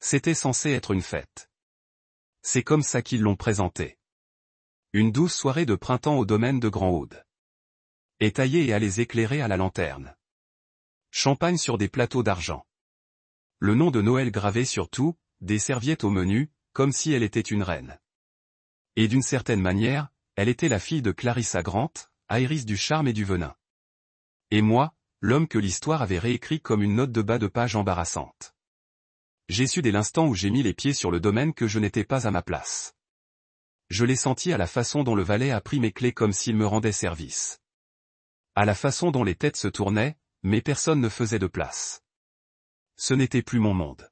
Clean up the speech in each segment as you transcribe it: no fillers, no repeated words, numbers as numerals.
C'était censé être une fête. C'est comme ça qu'ils l'ont présenté. Une douce soirée de printemps au domaine de Grand-Aude. Étayée et à les éclairer à la lanterne. Champagne sur des plateaux d'argent. Le nom de Noël gravé sur tout, des serviettes au menu, comme si elle était une reine. Et d'une certaine manière, elle était la fille de Clarissa Grant, Iris du charme et du venin. Et moi, l'homme que l'histoire avait réécrit comme une note de bas de page embarrassante. J'ai su dès l'instant où j'ai mis les pieds sur le domaine que je n'étais pas à ma place. Je l'ai senti à la façon dont le valet a pris mes clés comme s'il me rendait service. À la façon dont les têtes se tournaient, mais personne ne faisait de place. Ce n'était plus mon monde.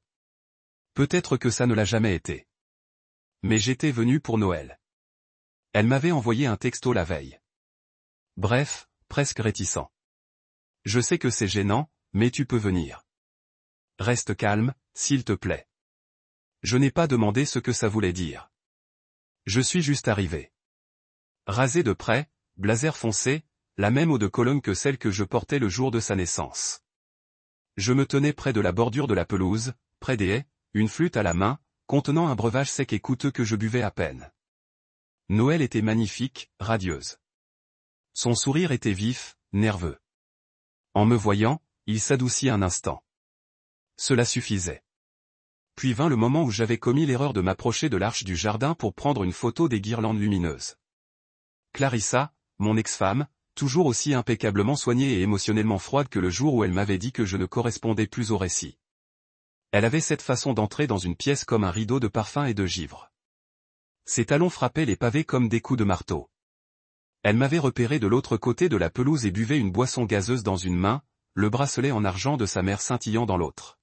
Peut-être que ça ne l'a jamais été. Mais j'étais venu pour Noël. Elle m'avait envoyé un texto la veille. Bref, presque réticent. Je sais que c'est gênant, mais tu peux venir. Reste calme, s'il te plaît. Je n'ai pas demandé ce que ça voulait dire. Je suis juste arrivé. Rasé de près, blazer foncé, la même eau de Cologne que celle que je portais le jour de sa naissance. Je me tenais près de la bordure de la pelouse, près des haies, une flûte à la main, contenant un breuvage sec et coûteux que je buvais à peine. Noël était magnifique, radieuse. Son sourire était vif, nerveux. En me voyant, il s'adoucit un instant. Cela suffisait. Puis vint le moment où j'avais commis l'erreur de m'approcher de l'arche du jardin pour prendre une photo des guirlandes lumineuses. Clarissa, mon ex-femme, toujours aussi impeccablement soignée et émotionnellement froide que le jour où elle m'avait dit que je ne correspondais plus au récit. Elle avait cette façon d'entrer dans une pièce comme un rideau de parfum et de givre. Ses talons frappaient les pavés comme des coups de marteau. Elle m'avait repéré de l'autre côté de la pelouse et buvait une boisson gazeuse dans une main, le bracelet en argent de sa mère scintillant dans l'autre.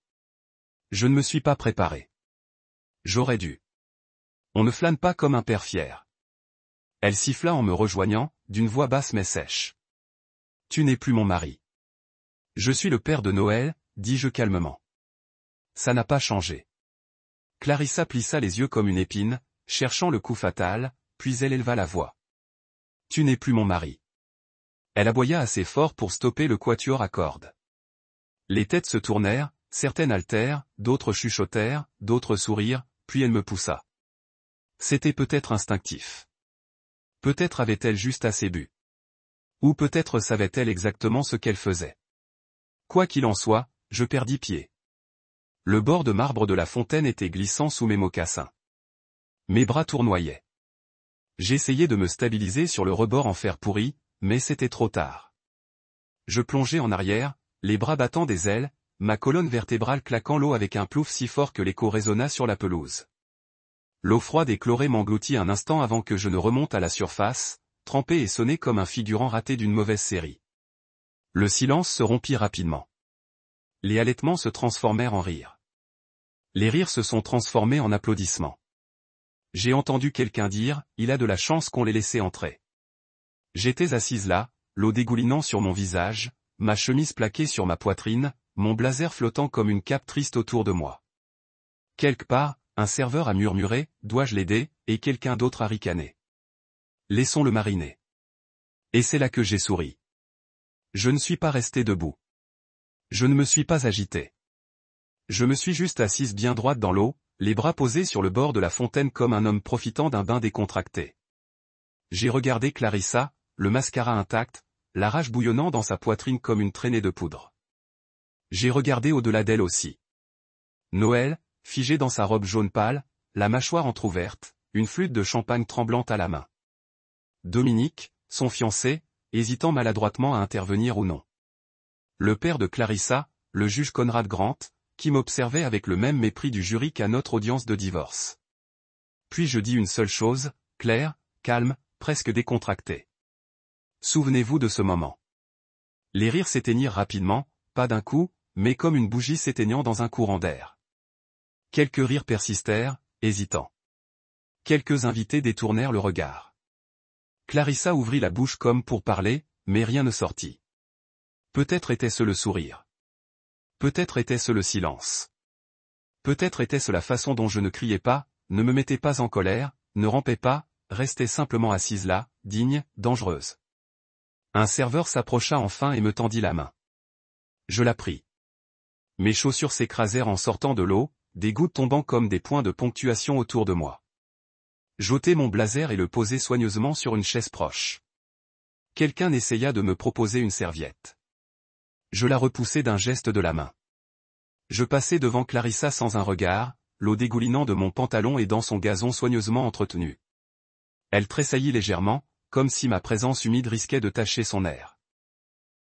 Je ne me suis pas préparé. J'aurais dû. On ne flâne pas comme un père fier. Elle siffla en me rejoignant, d'une voix basse mais sèche. Tu n'es plus mon mari. Je suis le père de Noël, dis-je calmement. Ça n'a pas changé. Clarissa plissa les yeux comme une épine, cherchant le coup fatal, puis elle éleva la voix. Tu n'es plus mon mari. Elle aboya assez fort pour stopper le quatuor à cordes. Les têtes se tournèrent, certaines haltèrent, d'autres chuchotèrent, d'autres sourirent, puis elle me poussa. C'était peut-être instinctif. Peut-être avait-elle juste assez bu. Ou peut-être savait-elle exactement ce qu'elle faisait. Quoi qu'il en soit, je perdis pied. Le bord de marbre de la fontaine était glissant sous mes mocassins. Mes bras tournoyaient. J'essayais de me stabiliser sur le rebord en fer pourri, mais c'était trop tard. Je plongeais en arrière, les bras battant des ailes, ma colonne vertébrale claquant l'eau avec un plouf si fort que l'écho résonna sur la pelouse. L'eau froide et chlorée m'engloutit un instant avant que je ne remonte à la surface, trempé et sonné comme un figurant raté d'une mauvaise série. Le silence se rompit rapidement. Les halètements se transformèrent en rires. Les rires se sont transformés en applaudissements. J'ai entendu quelqu'un dire, il a de la chance qu'on l'ait laissé entrer. J'étais assise là, l'eau dégoulinant sur mon visage, ma chemise plaquée sur ma poitrine, mon blazer flottant comme une cape triste autour de moi. Quelque part, un serveur a murmuré, dois-je l'aider, et quelqu'un d'autre a ricané. Laissons-le mariner. Et c'est là que j'ai souri. Je ne suis pas resté debout. Je ne me suis pas agité. Je me suis juste assise bien droite dans l'eau, les bras posés sur le bord de la fontaine comme un homme profitant d'un bain décontracté. J'ai regardé Clarissa, le mascara intact, la rage bouillonnant dans sa poitrine comme une traînée de poudre. J'ai regardé au-delà d'elle aussi. Noël, figé dans sa robe jaune pâle, la mâchoire entr'ouverte, une flûte de champagne tremblante à la main. Dominique, son fiancé, hésitant maladroitement à intervenir ou non. Le père de Clarissa, le juge Conrad Grant, qui m'observait avec le même mépris du jury qu'à notre audience de divorce. Puis je dis une seule chose, claire, calme, presque décontractée. Souvenez-vous de ce moment. Les rires s'éteignirent rapidement, pas d'un coup, mais comme une bougie s'éteignant dans un courant d'air. Quelques rires persistèrent, hésitants. Quelques invités détournèrent le regard. Clarissa ouvrit la bouche comme pour parler, mais rien ne sortit. Peut-être était-ce le sourire. Peut-être était-ce le silence. Peut-être était-ce la façon dont je ne criais pas, ne me mettais pas en colère, ne rampais pas, restais simplement assise là, digne, dangereuse. Un serveur s'approcha enfin et me tendit la main. Je la pris. Mes chaussures s'écrasèrent en sortant de l'eau, des gouttes tombant comme des points de ponctuation autour de moi. J'ôtai mon blazer et le posai soigneusement sur une chaise proche. Quelqu'un essaya de me proposer une serviette. Je la repoussai d'un geste de la main. Je passai devant Clarissa sans un regard, l'eau dégoulinant de mon pantalon et dans son gazon soigneusement entretenu. Elle tressaillit légèrement, comme si ma présence humide risquait de tacher son air.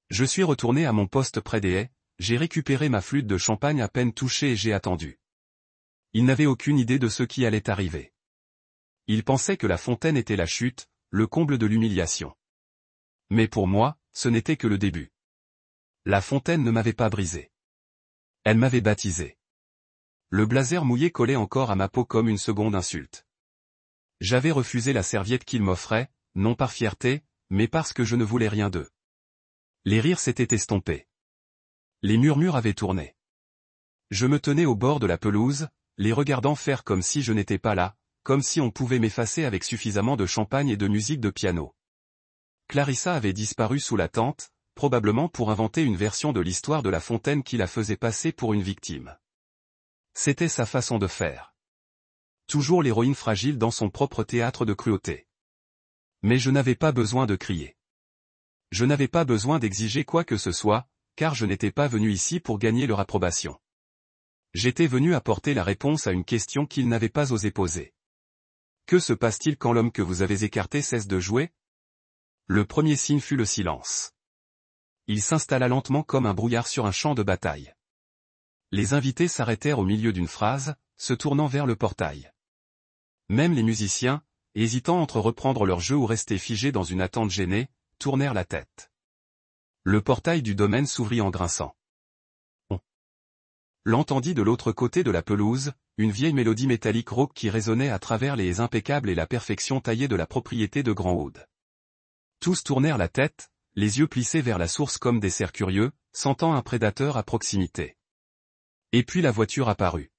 Je suis retourné à mon poste près des haies, j'ai récupéré ma flûte de champagne à peine touchée et j'ai attendu. Il n'avait aucune idée de ce qui allait arriver. Il pensait que la fontaine était la chute, le comble de l'humiliation. Mais pour moi, ce n'était que le début. La fontaine ne m'avait pas brisé. Elle m'avait baptisé. Le blazer mouillé collait encore à ma peau comme une seconde insulte. J'avais refusé la serviette qu'il m'offrait, non par fierté, mais parce que je ne voulais rien d'eux. Les rires s'étaient estompés. Les murmures avaient tourné. Je me tenais au bord de la pelouse, les regardant faire comme si je n'étais pas là, comme si on pouvait m'effacer avec suffisamment de champagne et de musique de piano. Clarissa avait disparu sous la tente, probablement pour inventer une version de l'histoire de la fontaine qui la faisait passer pour une victime. C'était sa façon de faire. Toujours l'héroïne fragile dans son propre théâtre de cruauté. Mais je n'avais pas besoin de crier. Je n'avais pas besoin d'exiger quoi que ce soit, car je n'étais pas venu ici pour gagner leur approbation. J'étais venu apporter la réponse à une question qu'ils n'avaient pas osé poser. Que se passe-t-il quand l'homme que vous avez écarté cesse de jouer? Le premier signe fut le silence. Il s'installa lentement comme un brouillard sur un champ de bataille. Les invités s'arrêtèrent au milieu d'une phrase, se tournant vers le portail. Même les musiciens, hésitant entre reprendre leur jeu ou rester figés dans une attente gênée, tournèrent la tête. Le portail du domaine s'ouvrit en grinçant. On l'entendit de l'autre côté de la pelouse, une vieille mélodie métallique rauque qui résonnait à travers les haies impeccables et la perfection taillée de la propriété de Grand-Aude. Tous tournèrent la tête, les yeux plissés vers la source comme des cerfs curieux, sentant un prédateur à proximité. Et puis la voiture apparut.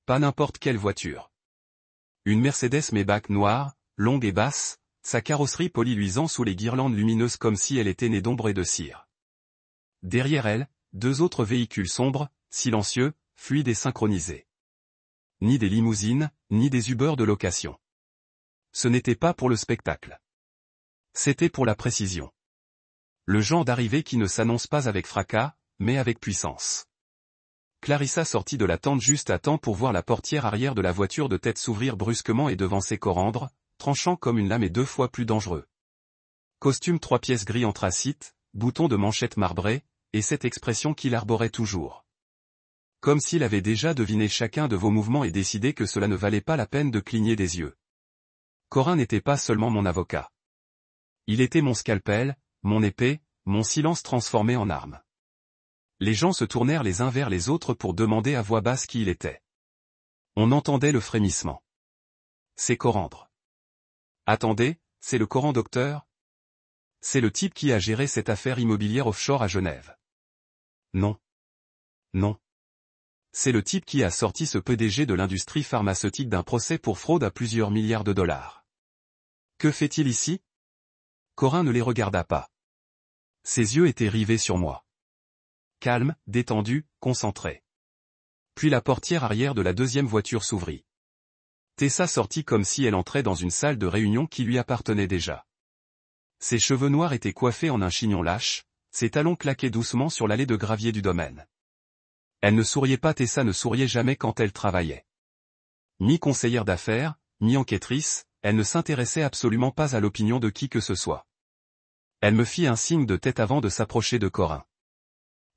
Pas n'importe quelle voiture. Une Mercedes Maybach noire, longue et basse, sa carrosserie polie luisant sous les guirlandes lumineuses comme si elle était née d'ombre et de cire. Derrière elle, deux autres véhicules sombres, silencieux, fluides et synchronisés. Ni des limousines, ni des Uber de location. Ce n'était pas pour le spectacle. C'était pour la précision. Le genre d'arrivée qui ne s'annonce pas avec fracas, mais avec puissance. Clarissa sortit de la tente juste à temps pour voir la portière arrière de la voiture de tête s'ouvrir brusquement et devancer Corandre, tranchant comme une lame et 2 fois plus dangereux. Costume 3 pièces gris anthracite, bouton de manchette marbré, et cette expression qu'il arborait toujours. Comme s'il avait déjà deviné chacun de vos mouvements et décidé que cela ne valait pas la peine de cligner des yeux. Corin n'était pas seulement mon avocat. Il était mon scalpel, mon épée, mon silence transformé en arme. Les gens se tournèrent les uns vers les autres pour demander à voix basse qui il était. On entendait le frémissement. C'est Corandre. Attendez, c'est le Coran docteur? C'est le type qui a géré cette affaire immobilière offshore à Genève. Non. Non. C'est le type qui a sorti ce PDG de l'industrie pharmaceutique d'un procès pour fraude à plusieurs milliards de dollars. Que fait-il ici? Corin ne les regarda pas. Ses yeux étaient rivés sur moi. Calme, détendu, concentré. Puis la portière arrière de la deuxième voiture s'ouvrit. Tessa sortit comme si elle entrait dans une salle de réunion qui lui appartenait déjà. Ses cheveux noirs étaient coiffés en un chignon lâche, ses talons claquaient doucement sur l'allée de gravier du domaine. Elle ne souriait pas. Tessa ne souriait jamais quand elle travaillait. Ni conseillère d'affaires, ni enquêtrice, elle ne s'intéressait absolument pas à l'opinion de qui que ce soit. Elle me fit un signe de tête avant de s'approcher de Corin.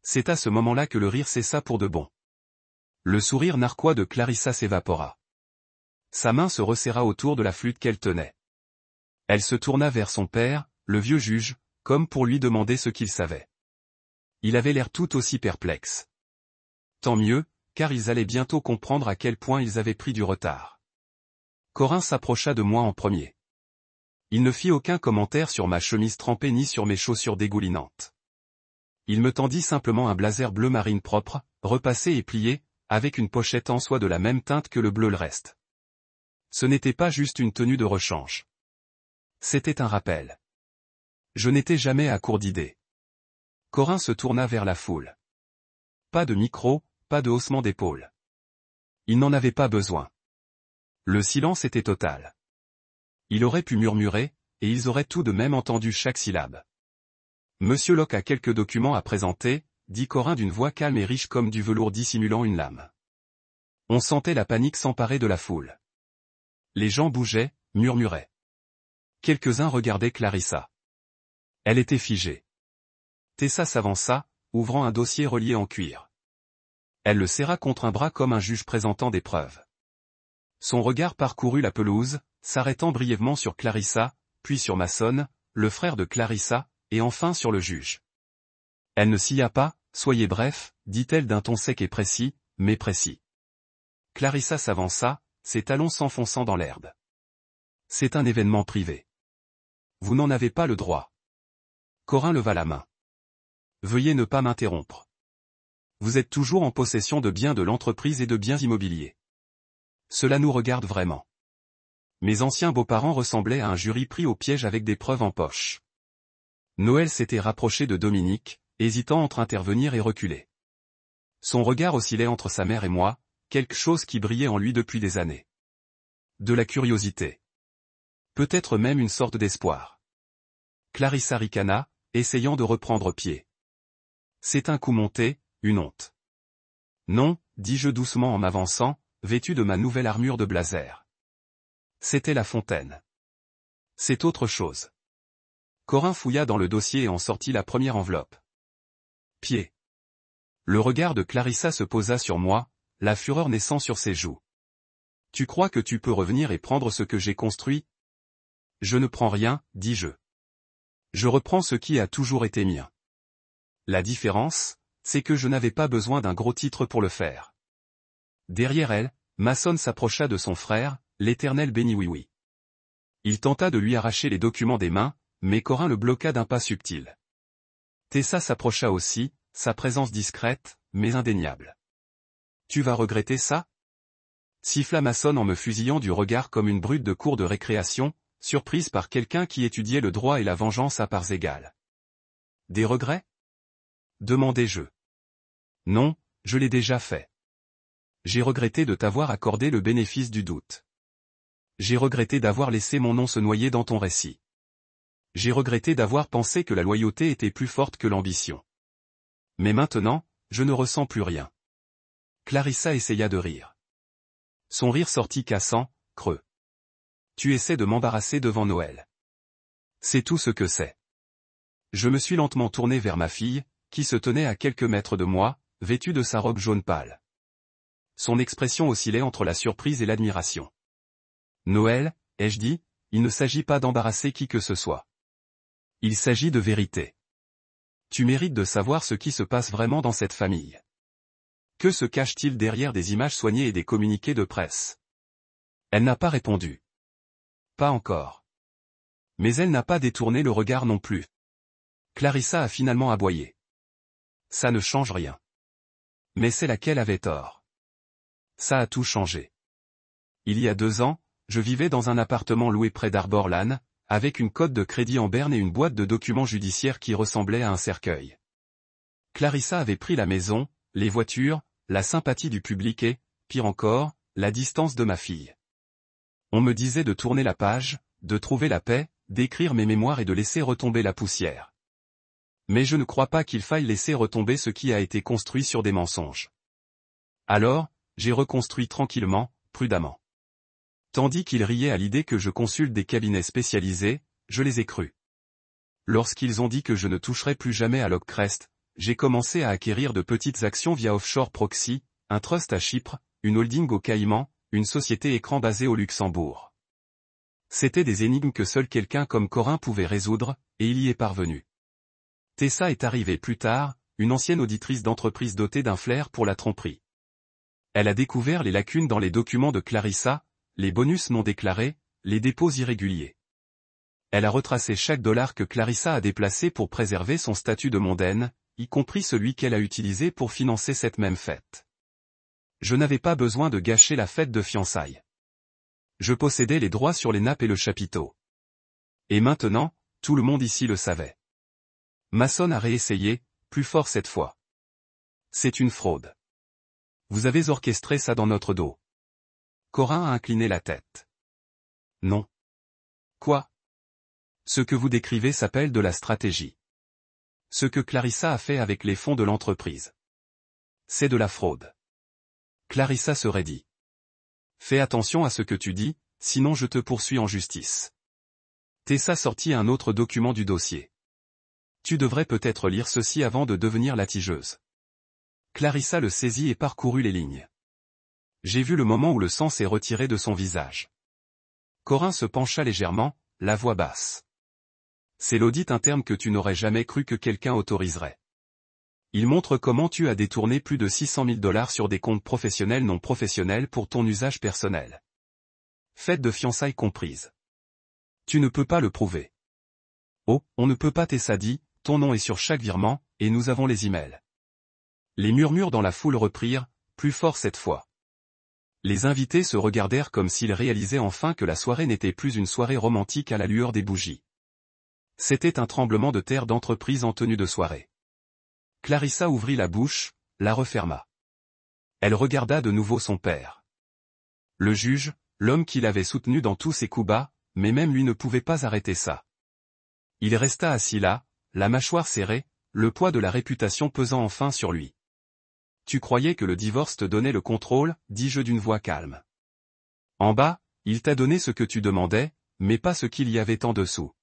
C'est à ce moment-là que le rire cessa pour de bon. Le sourire narquois de Clarissa s'évapora. Sa main se resserra autour de la flûte qu'elle tenait. Elle se tourna vers son père, le vieux juge, comme pour lui demander ce qu'il savait. Il avait l'air tout aussi perplexe. Tant mieux, car ils allaient bientôt comprendre à quel point ils avaient pris du retard. Corin s'approcha de moi en premier. Il ne fit aucun commentaire sur ma chemise trempée ni sur mes chaussures dégoulinantes. Il me tendit simplement un blazer bleu marine propre, repassé et plié, avec une pochette en soie de la même teinte que le bleu le reste. Ce n'était pas juste une tenue de rechange. C'était un rappel. Je n'étais jamais à court d'idées. Corin se tourna vers la foule. Pas de micro, pas de haussement d'épaule. Il n'en avait pas besoin. Le silence était total. Il aurait pu murmurer, et ils auraient tout de même entendu chaque syllabe. Monsieur Locke a quelques documents à présenter, dit Corin d'une voix calme et riche comme du velours dissimulant une lame. On sentait la panique s'emparer de la foule. Les gens bougeaient, murmuraient. Quelques-uns regardaient Clarissa. Elle était figée. Tessa s'avança, ouvrant un dossier relié en cuir. Elle le serra contre un bras comme un juge présentant des preuves. Son regard parcourut la pelouse, s'arrêtant brièvement sur Clarissa, puis sur Mason, le frère de Clarissa, et enfin sur le juge. Elle ne sia pas, soyez bref, dit-elle d'un ton sec et précis, mais précis. Clarissa s'avança, ses talons s'enfonçant dans l'herbe. C'est un événement privé. Vous n'en avez pas le droit. Corin leva la main. Veuillez ne pas m'interrompre. Vous êtes toujours en possession de biens de l'entreprise et de biens immobiliers. Cela nous regarde vraiment. Mes anciens beaux-parents ressemblaient à un jury pris au piège avec des preuves en poche. Noël s'était rapproché de Dominique, hésitant entre intervenir et reculer. Son regard oscillait entre sa mère et moi, quelque chose qui brillait en lui depuis des années. De la curiosité. Peut-être même une sorte d'espoir. Clarissa ricana, essayant de reprendre pied. C'est un coup monté, une honte. Non, dis-je doucement en m'avançant, vêtu de ma nouvelle armure de blazer. C'était La Fontaine. C'est autre chose. Corin fouilla dans le dossier et en sortit la première enveloppe. Pied. Le regard de Clarissa se posa sur moi, la fureur naissant sur ses joues. Tu crois que tu peux revenir et prendre ce que j'ai construit? Je ne prends rien, dis-je. Je reprends ce qui a toujours été mien. La différence, c'est que je n'avais pas besoin d'un gros titre pour le faire. Derrière elle, Mason s'approcha de son frère, l'Éternel béni oui. Il tenta de lui arracher les documents des mains, mais Corin le bloqua d'un pas subtil. Tessa s'approcha aussi, sa présence discrète, mais indéniable. Tu vas regretter ça? Siffla Mason en me fusillant du regard comme une brute de cour de récréation, surprise par quelqu'un qui étudiait le droit et la vengeance à parts égales. Des regrets? Demandai-je. Non, je l'ai déjà fait. J'ai regretté de t'avoir accordé le bénéfice du doute. J'ai regretté d'avoir laissé mon nom se noyer dans ton récit. J'ai regretté d'avoir pensé que la loyauté était plus forte que l'ambition. Mais maintenant, je ne ressens plus rien. Clarissa essaya de rire. Son rire sortit cassant, creux. Tu essaies de m'embarrasser devant Noël. C'est tout ce que c'est. Je me suis lentement tourné vers ma fille, qui se tenait à quelques mètres de moi, vêtue de sa robe jaune pâle. Son expression oscillait entre la surprise et l'admiration. Noël, ai-je dit, il ne s'agit pas d'embarrasser qui que ce soit. Il s'agit de vérité. Tu mérites de savoir ce qui se passe vraiment dans cette famille. Que se cache-t-il derrière des images soignées et des communiqués de presse? Elle n'a pas répondu. Pas encore. Mais elle n'a pas détourné le regard non plus. Clarissa a finalement aboyé. Ça ne change rien. Mais c'est laquelle avait tort. Ça a tout changé. Il y a 2 ans, je vivais dans un appartement loué près d'Arbor Lane, avec une cote de crédit en berne et une boîte de documents judiciaires qui ressemblait à un cercueil. Clarissa avait pris la maison, les voitures, la sympathie du public et, pire encore, la distance de ma fille. On me disait de tourner la page, de trouver la paix, d'écrire mes mémoires et de laisser retomber la poussière. Mais je ne crois pas qu'il faille laisser retomber ce qui a été construit sur des mensonges. Alors, j'ai reconstruit tranquillement, prudemment. Tandis qu'ils riaient à l'idée que je consulte des cabinets spécialisés, je les ai crus. Lorsqu'ils ont dit que je ne toucherais plus jamais à Lockcrest, j'ai commencé à acquérir de petites actions via Offshore Proxy, un trust à Chypre, une holding au Caïmans, une société écran basée au Luxembourg. C'étaient des énigmes que seul quelqu'un comme Corin pouvait résoudre, et il y est parvenu. Tessa est arrivée plus tard, une ancienne auditrice d'entreprise dotée d'un flair pour la tromperie. Elle a découvert les lacunes dans les documents de Clarissa, les bonus non déclarés, les dépôts irréguliers. Elle a retracé chaque dollar que Clarissa a déplacé pour préserver son statut de mondaine, y compris celui qu'elle a utilisé pour financer cette même fête. Je n'avais pas besoin de gâcher la fête de fiançailles. Je possédais les droits sur les nappes et le chapiteau. Et maintenant, tout le monde ici le savait. Mason a réessayé, plus fort cette fois. C'est une fraude. Vous avez orchestré ça dans notre dos. Corin a incliné la tête. Non. Quoi? Ce que vous décrivez s'appelle de la stratégie. Ce que Clarissa a fait avec les fonds de l'entreprise. C'est de la fraude. Clarissa se raidit. Fais attention à ce que tu dis, sinon je te poursuis en justice. Tessa sortit un autre document du dossier. Tu devrais peut-être lire ceci avant de devenir litigeuse. Clarissa le saisit et parcourut les lignes. J'ai vu le moment où le sang s'est retiré de son visage. Corin se pencha légèrement, la voix basse. C'est l'audit interne que tu n'aurais jamais cru que quelqu'un autoriserait. Il montre comment tu as détourné plus de 600 000 $ sur des comptes professionnels non professionnels pour ton usage personnel. Fête de fiançailles comprise. Tu ne peux pas le prouver. Oh, on ne peut pas, Tessa dit, ton nom est sur chaque virement, et nous avons les emails. Les murmures dans la foule reprirent, plus fort cette fois. Les invités se regardèrent comme s'ils réalisaient enfin que la soirée n'était plus une soirée romantique à la lueur des bougies. C'était un tremblement de terre d'entreprise en tenue de soirée. Clarissa ouvrit la bouche, la referma. Elle regarda de nouveau son père. Le juge, l'homme qui l'avait soutenu dans tous ses coups bas, mais même lui ne pouvait pas arrêter ça. Il resta assis là, la mâchoire serrée, le poids de la réputation pesant enfin sur lui. Tu croyais que le divorce te donnait le contrôle, dis-je d'une voix calme. En bas, il t'a donné ce que tu demandais, mais pas ce qu'il y avait en dessous.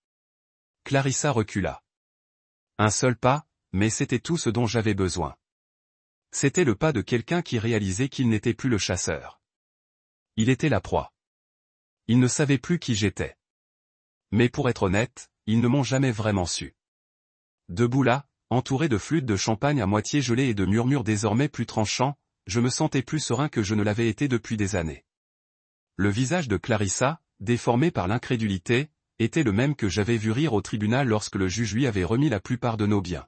Clarissa recula. Un seul pas, mais c'était tout ce dont j'avais besoin. C'était le pas de quelqu'un qui réalisait qu'il n'était plus le chasseur. Il était la proie. Il ne savait plus qui j'étais. Mais pour être honnête, ils ne m'ont jamais vraiment su. Debout là, entouré de flûtes de champagne à moitié gelées et de murmures désormais plus tranchants, je me sentais plus serein que je ne l'avais été depuis des années. Le visage de Clarissa, déformé par l'incrédulité, était le même que j'avais vu rire au tribunal lorsque le juge lui avait remis la plupart de nos biens.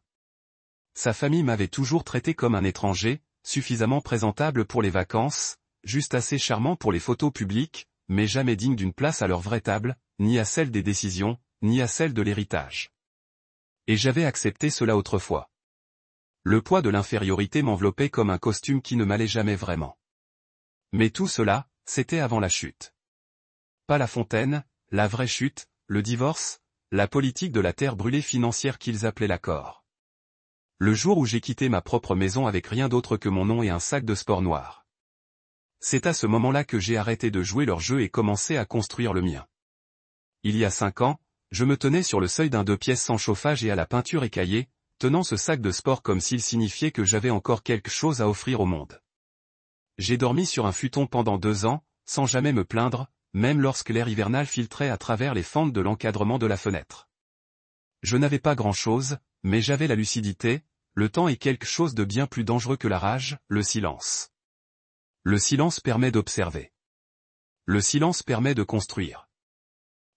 Sa famille m'avait toujours traité comme un étranger, suffisamment présentable pour les vacances, juste assez charmant pour les photos publiques, mais jamais digne d'une place à leur vraie table, ni à celle des décisions, ni à celle de l'héritage. Et j'avais accepté cela autrefois. Le poids de l'infériorité m'enveloppait comme un costume qui ne m'allait jamais vraiment. Mais tout cela, c'était avant la chute. Pas la fontaine, la vraie chute, le divorce, la politique de la terre brûlée financière qu'ils appelaient l'accord. Le jour où j'ai quitté ma propre maison avec rien d'autre que mon nom et un sac de sport noir. C'est à ce moment-là que j'ai arrêté de jouer leur jeu et commencé à construire le mien. Il y a 5 ans, je me tenais sur le seuil d'un 2 pièces sans chauffage et à la peinture écaillée, tenant ce sac de sport comme s'il signifiait que j'avais encore quelque chose à offrir au monde. J'ai dormi sur un futon pendant 2 ans, sans jamais me plaindre, même lorsque l'air hivernal filtrait à travers les fentes de l'encadrement de la fenêtre. Je n'avais pas grand-chose, mais j'avais la lucidité, le temps et quelque chose de bien plus dangereux que la rage, le silence. Le silence permet d'observer. Le silence permet de construire.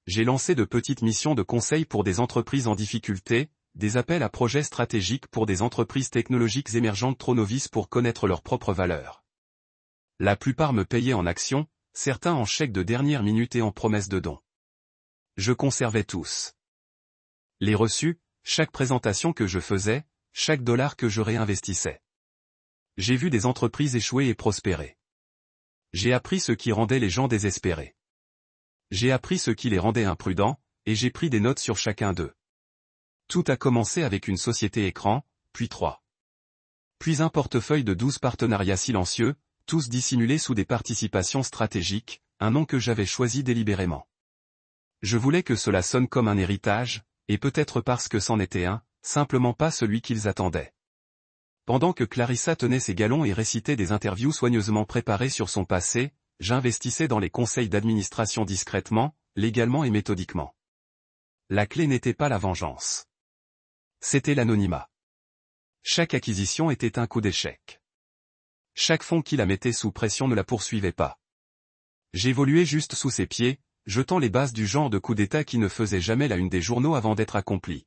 J'ai lancé de petites missions de conseil pour des entreprises en difficulté, des appels à projets stratégiques pour des entreprises technologiques émergentes trop novices pour connaître leurs propres valeurs. La plupart me payaient en actions, certains en chèques de dernière minute et en promesses de dons. Je conservais tous. Les reçus, chaque présentation que je faisais, chaque dollar que je réinvestissais. J'ai vu des entreprises échouer et prospérer. J'ai appris ce qui rendait les gens désespérés. J'ai appris ce qui les rendait imprudents, et j'ai pris des notes sur chacun d'eux. Tout a commencé avec une société écran, puis 3. Puis un portefeuille de 12 partenariats silencieux, tous dissimulés sous des participations stratégiques, un nom que j'avais choisi délibérément. Je voulais que cela sonne comme un héritage, et peut-être parce que c'en était un, simplement pas celui qu'ils attendaient. Pendant que Clarissa tenait ses galons et récitait des interviews soigneusement préparées sur son passé, j'investissais dans les conseils d'administration discrètement, légalement et méthodiquement. La clé n'était pas la vengeance. C'était l'anonymat. Chaque acquisition était un coup d'échec. Chaque fonds qui la mettait sous pression ne la poursuivait pas. J'évoluais juste sous ses pieds, jetant les bases du genre de coup d'État qui ne faisait jamais la une des journaux avant d'être accompli.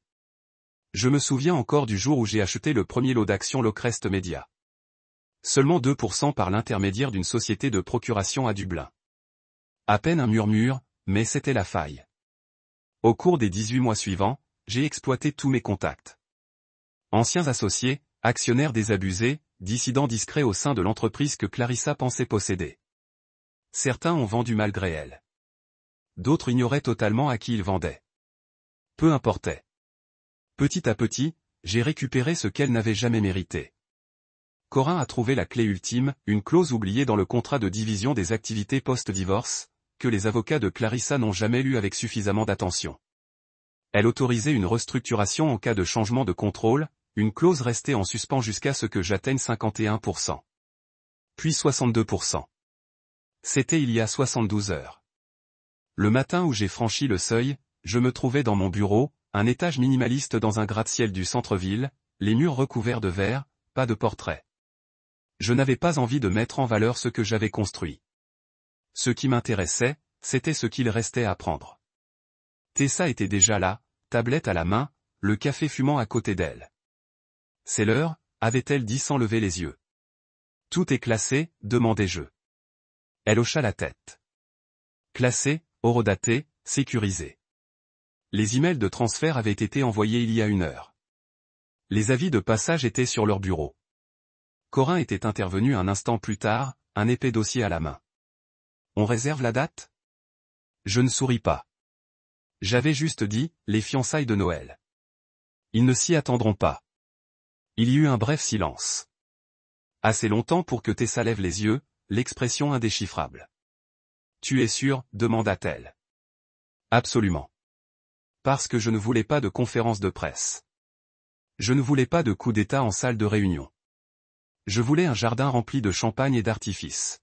Je me souviens encore du jour où j'ai acheté le premier lot d'actions Locrest Media. Seulement 2% par l'intermédiaire d'une société de procuration à Dublin. À peine un murmure, mais c'était la faille. Au cours des 18 mois suivants, j'ai exploité tous mes contacts. Anciens associés, actionnaires désabusés, dissident discret au sein de l'entreprise que Clarissa pensait posséder. Certains ont vendu malgré elle. D'autres ignoraient totalement à qui ils vendaient. Peu importait. Petit à petit, j'ai récupéré ce qu'elle n'avait jamais mérité. Corin a trouvé la clé ultime, une clause oubliée dans le contrat de division des activités post-divorce, que les avocats de Clarissa n'ont jamais lu avec suffisamment d'attention. Elle autorisait une restructuration en cas de changement de contrôle, une clause restée en suspens jusqu'à ce que j'atteigne 51%. Puis 62%. C'était il y a 72 heures. Le matin où j'ai franchi le seuil, je me trouvais dans mon bureau, un étage minimaliste dans un gratte-ciel du centre-ville, les murs recouverts de verre, pas de portrait. Je n'avais pas envie de mettre en valeur ce que j'avais construit. Ce qui m'intéressait, c'était ce qu'il restait à prendre. Tessa était déjà là, tablette à la main, le café fumant à côté d'elle. C'est l'heure, avait-elle dit sans lever les yeux. Tout est classé, demandai-je. Elle hocha la tête. Classé, horodaté, sécurisé. Les emails de transfert avaient été envoyés il y a 1 heure. Les avis de passage étaient sur leur bureau. Corin était intervenu un instant plus tard, un épais dossier à la main. On réserve la date? Je ne souris pas. J'avais juste dit, les fiançailles de Noël. Ils ne s'y attendront pas. Il y eut un bref silence. Assez longtemps pour que Tessa lève les yeux, l'expression indéchiffrable. Tu es sûr, demanda-t-elle. Absolument. Parce que je ne voulais pas de conférence de presse. Je ne voulais pas de coup d'état en salle de réunion. Je voulais un jardin rempli de champagne et d'artifices.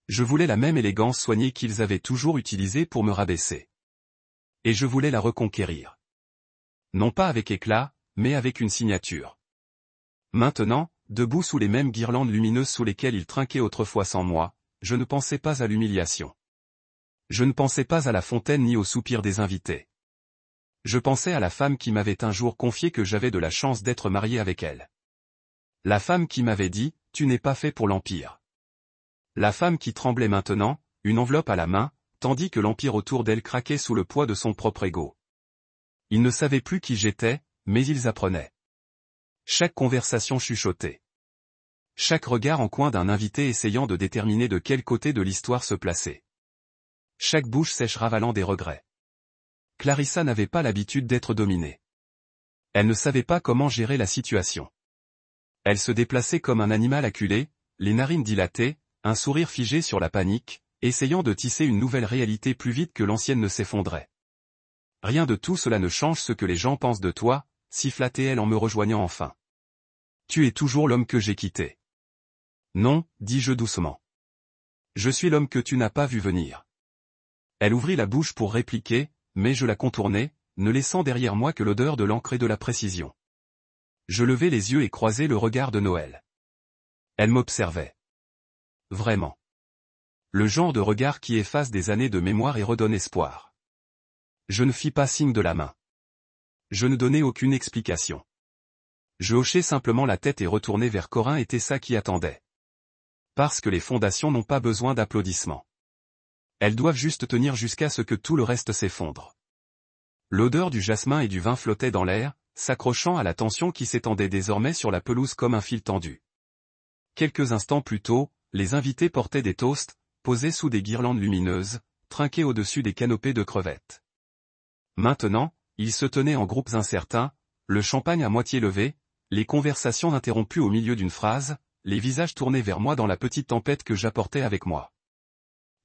Je voulais la même élégance soignée qu'ils avaient toujours utilisée pour me rabaisser. Et je voulais la reconquérir. Non pas avec éclat, mais avec une signature. Maintenant, debout sous les mêmes guirlandes lumineuses sous lesquelles il trinquait autrefois sans moi, je ne pensais pas à l'humiliation. Je ne pensais pas à la fontaine ni aux soupirs des invités. Je pensais à la femme qui m'avait un jour confié que j'avais de la chance d'être marié avec elle. La femme qui m'avait dit, tu n'es pas fait pour l'Empire. La femme qui tremblait maintenant, une enveloppe à la main, tandis que l'Empire autour d'elle craquait sous le poids de son propre ego. Ils ne savaient plus qui j'étais, mais ils apprenaient. Chaque conversation chuchotée. Chaque regard en coin d'un invité essayant de déterminer de quel côté de l'histoire se placer. Chaque bouche sèche ravalant des regrets. Clarissa n'avait pas l'habitude d'être dominée. Elle ne savait pas comment gérer la situation. Elle se déplaçait comme un animal acculé, les narines dilatées, un sourire figé sur la panique, essayant de tisser une nouvelle réalité plus vite que l'ancienne ne s'effondrait. Rien de tout cela ne change ce que les gens pensent de toi, siffla-t-elle en me rejoignant enfin. Tu es toujours l'homme que j'ai quitté. Non, dis-je doucement. Je suis l'homme que tu n'as pas vu venir. Elle ouvrit la bouche pour répliquer, mais je la contournai, ne laissant derrière moi que l'odeur de l'encre et de la précision. Je levai les yeux et croisai le regard de Noël. Elle m'observait. Vraiment. Le genre de regard qui efface des années de mémoire et redonne espoir. Je ne fis pas signe de la main. Je ne donnai aucune explication. Je hochai simplement la tête et retournai vers Corin et Tessa qui attendaient. Parce que les fondations n'ont pas besoin d'applaudissements. Elles doivent juste tenir jusqu'à ce que tout le reste s'effondre. L'odeur du jasmin et du vin flottait dans l'air, s'accrochant à la tension qui s'étendait désormais sur la pelouse comme un fil tendu. Quelques instants plus tôt, les invités portaient des toasts, posés sous des guirlandes lumineuses, trinqués au-dessus des canopées de crevettes. Maintenant, ils se tenaient en groupes incertains, le champagne à moitié levé, les conversations interrompues au milieu d'une phrase, les visages tournés vers moi dans la petite tempête que j'apportais avec moi.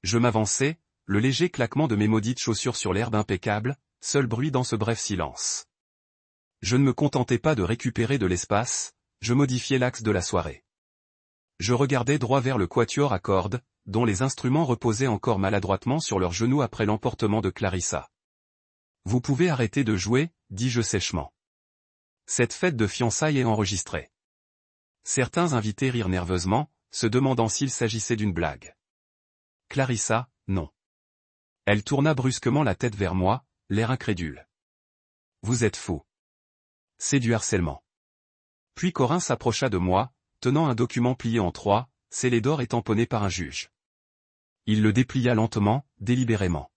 Je m'avançai, le léger claquement de mes maudites chaussures sur l'herbe impeccable, seul bruit dans ce bref silence. Je ne me contentais pas de récupérer de l'espace, je modifiais l'axe de la soirée. Je regardais droit vers le quatuor à cordes, dont les instruments reposaient encore maladroitement sur leurs genoux après l'emportement de Clarissa. Vous pouvez arrêter de jouer, dis-je sèchement. Cette fête de fiançailles est enregistrée. Certains invités rirent nerveusement, se demandant s'il s'agissait d'une blague. Clarissa, non. Elle tourna brusquement la tête vers moi, l'air incrédule. Vous êtes fou. C'est du harcèlement. Puis Corin s'approcha de moi, tenant un document plié en 3, scellé d'or et tamponné par un juge. Il le déplia lentement, délibérément.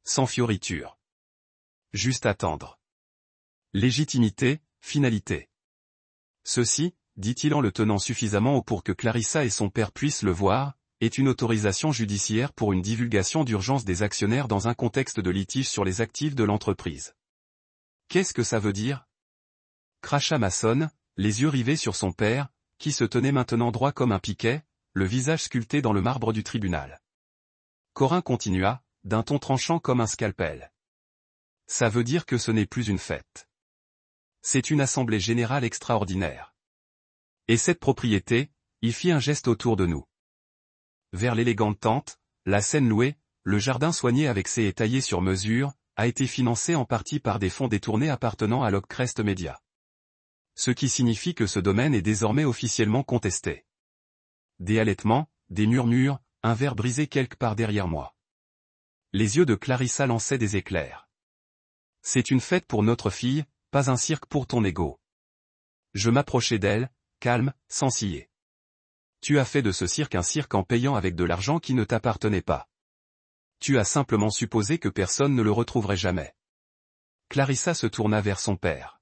Sans fioriture. Juste attendre. Légitimité, finalité. Ceci, dit-il en le tenant suffisamment haut pour que Clarissa et son père puissent le voir, est une autorisation judiciaire pour une divulgation d'urgence des actionnaires dans un contexte de litige sur les actifs de l'entreprise. Qu'est-ce que ça veut dire? Cracha Mason, les yeux rivés sur son père, qui se tenait maintenant droit comme un piquet, le visage sculpté dans le marbre du tribunal. Corin continua, d'un ton tranchant comme un scalpel. Ça veut dire que ce n'est plus une fête. C'est une assemblée générale extraordinaire. Et cette propriété, il fit un geste autour de nous. Vers l'élégante tente, la scène louée, le jardin soigné avec ses haies taillées sur mesure, a été financé en partie par des fonds détournés appartenant à l'Oakcrest Media. Ce qui signifie que ce domaine est désormais officiellement contesté. Des halètements, des murmures, un verre brisé quelque part derrière moi. Les yeux de Clarissa lançaient des éclairs. C'est une fête pour notre fille, pas un cirque pour ton ego. Je m'approchai d'elle, calme, sans ciller. Tu as fait de ce cirque un cirque en payant avec de l'argent qui ne t'appartenait pas. Tu as simplement supposé que personne ne le retrouverait jamais. Clarissa se tourna vers son père.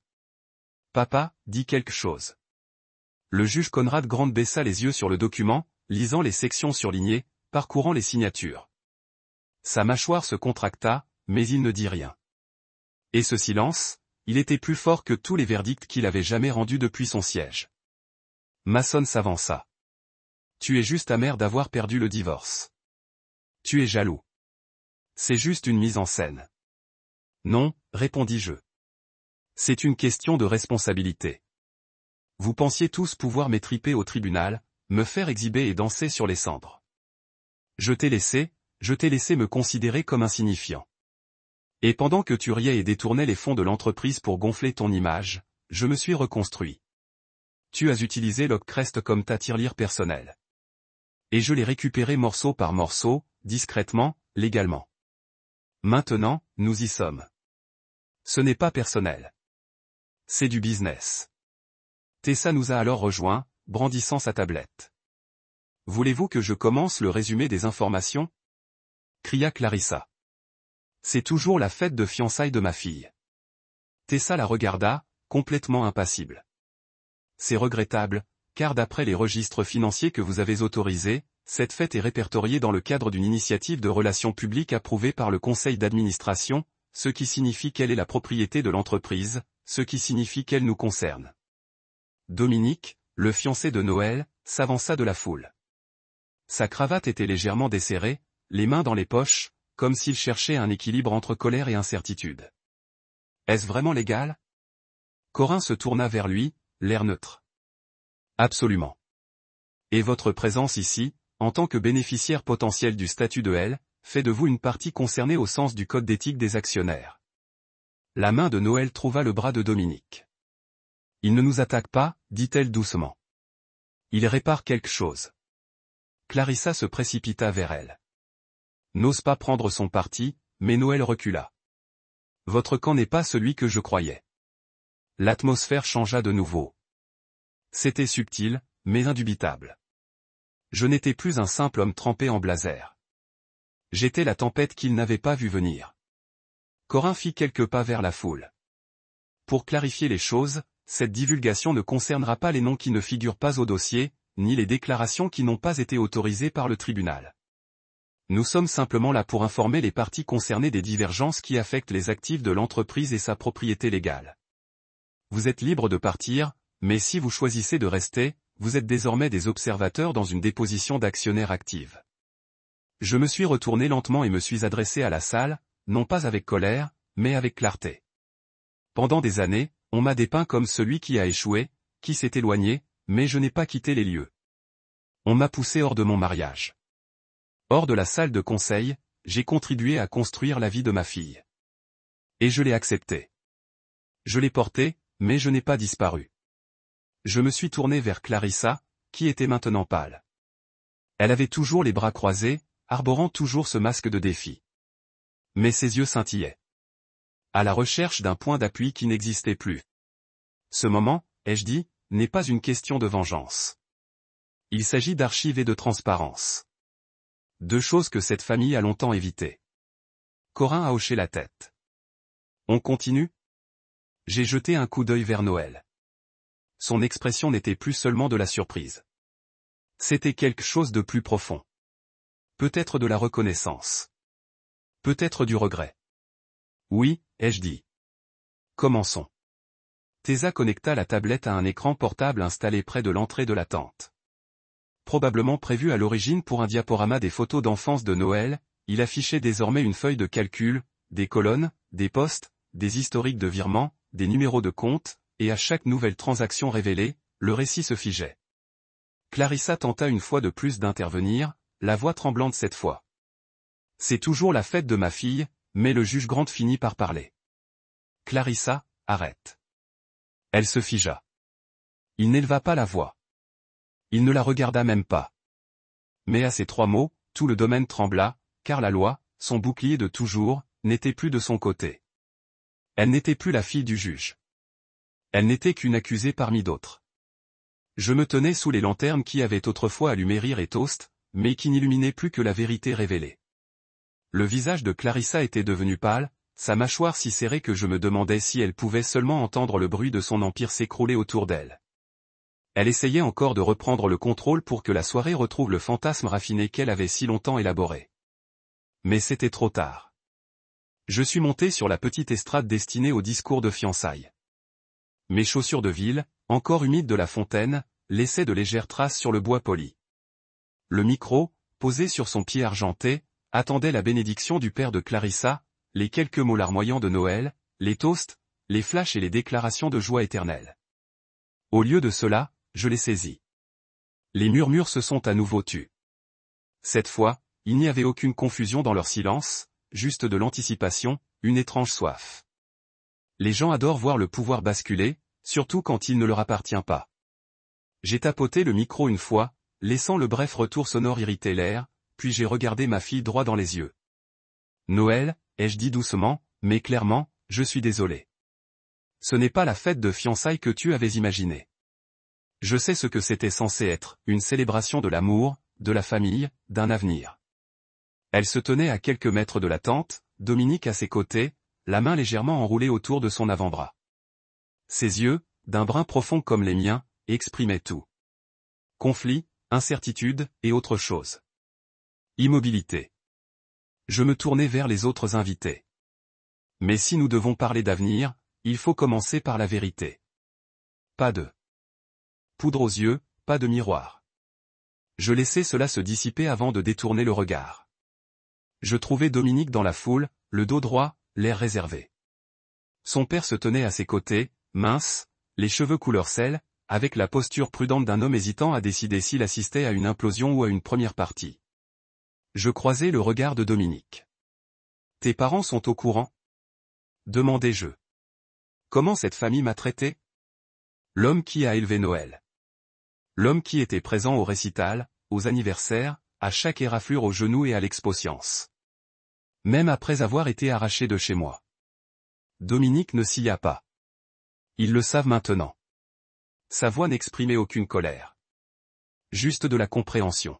Papa, dis quelque chose. Le juge Conrad Grant baissa les yeux sur le document, lisant les sections surlignées, parcourant les signatures. Sa mâchoire se contracta, mais il ne dit rien. Et ce silence, il était plus fort que tous les verdicts qu'il avait jamais rendus depuis son siège. Mason s'avança. Tu es juste amer d'avoir perdu le divorce. Tu es jaloux. C'est juste une mise en scène. Non, répondis-je. C'est une question de responsabilité. Vous pensiez tous pouvoir m'étriper au tribunal, me faire exhiber et danser sur les cendres. Je t'ai laissé me considérer comme insignifiant. Et pendant que tu riais et détournais les fonds de l'entreprise pour gonfler ton image, je me suis reconstruit. Tu as utilisé l'Oakcrest comme ta tirelire personnelle. Et je l'ai récupéré morceau par morceau, discrètement, légalement. Maintenant, nous y sommes. Ce n'est pas personnel. C'est du business. Tessa nous a alors rejoints, brandissant sa tablette. Voulez-vous que je commence le résumé des informations? Cria Clarissa. C'est toujours la fête de fiançailles de ma fille. Tessa la regarda, complètement impassible. C'est regrettable, car d'après les registres financiers que vous avez autorisés, cette fête est répertoriée dans le cadre d'une initiative de relations publiques approuvée par le conseil d'administration, ce qui signifie qu'elle est la propriété de l'entreprise, ce qui signifie qu'elle nous concerne. Dominique, le fiancé de Noël, s'avança de la foule. Sa cravate était légèrement desserrée, les mains dans les poches, comme s'il cherchait un équilibre entre colère et incertitude. Est-ce vraiment légal? Corin se tourna vers lui, l'air neutre. Absolument. Et votre présence ici, en tant que bénéficiaire potentiel du statut de L, fait de vous une partie concernée au sens du code d'éthique des actionnaires. La main de Noël trouva le bras de Dominique. Il ne nous attaque pas, dit-elle doucement. Il répare quelque chose. Clarissa se précipita vers elle. N'ose pas prendre son parti, mais Noël recula. Votre camp n'est pas celui que je croyais. L'atmosphère changea de nouveau. C'était subtil, mais indubitable. Je n'étais plus un simple homme trempé en blazer. J'étais la tempête qu'il n'avait pas vue venir. Corin fit quelques pas vers la foule. Pour clarifier les choses, cette divulgation ne concernera pas les noms qui ne figurent pas au dossier, ni les déclarations qui n'ont pas été autorisées par le tribunal. Nous sommes simplement là pour informer les parties concernées des divergences qui affectent les actifs de l'entreprise et sa propriété légale. Vous êtes libre de partir, mais si vous choisissez de rester, vous êtes désormais des observateurs dans une déposition d'actionnaires active. Je me suis retourné lentement et me suis adressé à la salle, non pas avec colère, mais avec clarté. Pendant des années, on m'a dépeint comme celui qui a échoué, qui s'est éloigné, mais je n'ai pas quitté les lieux. On m'a poussé hors de mon mariage. Hors de la salle de conseil, j'ai contribué à construire la vie de ma fille. Et je l'ai accepté. Je l'ai porté, mais je n'ai pas disparu. Je me suis tourné vers Clarissa, qui était maintenant pâle. Elle avait toujours les bras croisés, arborant toujours ce masque de défi. Mais ses yeux scintillaient. À la recherche d'un point d'appui qui n'existait plus. Ce moment, ai-je dit, n'est pas une question de vengeance. Il s'agit d'archives et de transparence. Deux choses que cette famille a longtemps évitées. Corin a hoché la tête. On continue? J'ai jeté un coup d'œil vers Noël. son expression n'était plus seulement de la surprise. C'était quelque chose de plus profond. Peut-être de la reconnaissance. Peut-être du regret. Oui, ai-je dit. Commençons. Tessa connecta la tablette à un écran portable installé près de l'entrée de la tente. Probablement prévu à l'origine pour un diaporama des photos d'enfance de Noël, il affichait désormais une feuille de calcul, des colonnes, des postes, des historiques de virements, des numéros de compte, et à chaque nouvelle transaction révélée, le récit se figeait. Clarissa tenta une fois de plus d'intervenir, la voix tremblante cette fois. C'est toujours la fête de ma fille, mais le juge Grant finit par parler. Clarissa, arrête. Elle se figea. Il n'éleva pas la voix. Il ne la regarda même pas. Mais à ces 3 mots, tout le domaine trembla, car la loi, son bouclier de toujours, n'était plus de son côté. Elle n'était plus la fille du juge. Elle n'était qu'une accusée parmi d'autres. Je me tenais sous les lanternes qui avaient autrefois allumé Rire et Toast, mais qui n'illuminaient plus que la vérité révélée. Le visage de Clarissa était devenu pâle, sa mâchoire si serrée que je me demandais si elle pouvait seulement entendre le bruit de son empire s'écrouler autour d'elle. Elle essayait encore de reprendre le contrôle pour que la soirée retrouve le fantasme raffiné qu'elle avait si longtemps élaboré. Mais c'était trop tard. Je suis monté sur la petite estrade destinée au discours de fiançailles. Mes chaussures de ville, encore humides de la fontaine, laissaient de légères traces sur le bois poli. Le micro, posé sur son pied argenté, attendait la bénédiction du père de Clarissa, les quelques mots larmoyants de Noël, les toasts, les flashs et les déclarations de joie éternelle. Au lieu de cela, je les saisis. Les murmures se sont à nouveau tus. Cette fois, il n'y avait aucune confusion dans leur silence, juste de l'anticipation, une étrange soif. Les gens adorent voir le pouvoir basculer, surtout quand il ne leur appartient pas. J'ai tapoté le micro une fois, laissant le bref retour sonore irriter l'air, puis j'ai regardé ma fille droit dans les yeux. Noël, ai-je dit doucement, mais clairement, je suis désolé. Ce n'est pas la fête de fiançailles que tu avais imaginée. Je sais ce que c'était censé être, une célébration de l'amour, de la famille, d'un avenir. Elle se tenait à quelques mètres de la tente, Dominique à ses côtés, la main légèrement enroulée autour de son avant-bras. Ses yeux, d'un brun profond comme les miens, exprimaient tout. Conflit, incertitude, et autre chose. Immobilité. Je me tournai vers les autres invités. Mais si nous devons parler d'avenir, il faut commencer par la vérité. Pas de poudre aux yeux, pas de miroir. Je laissai cela se dissiper avant de détourner le regard. Je trouvai Dominique dans la foule, le dos droit, l'air réservé. Son père se tenait à ses côtés, mince, les cheveux couleur sel, avec la posture prudente d'un homme hésitant à décider s'il assistait à une implosion ou à une première partie. Je croisai le regard de Dominique. « Tes parents sont au courant ?» demandai-je. « Comment cette famille m'a traité ?» L'homme qui a élevé Noël. L'homme qui était présent au récital, aux anniversaires, à chaque éraflure au genou et à l'expo-science. Même après avoir été arraché de chez moi. Dominique ne scia pas. Ils le savent maintenant. Sa voix n'exprimait aucune colère. Juste de la compréhension.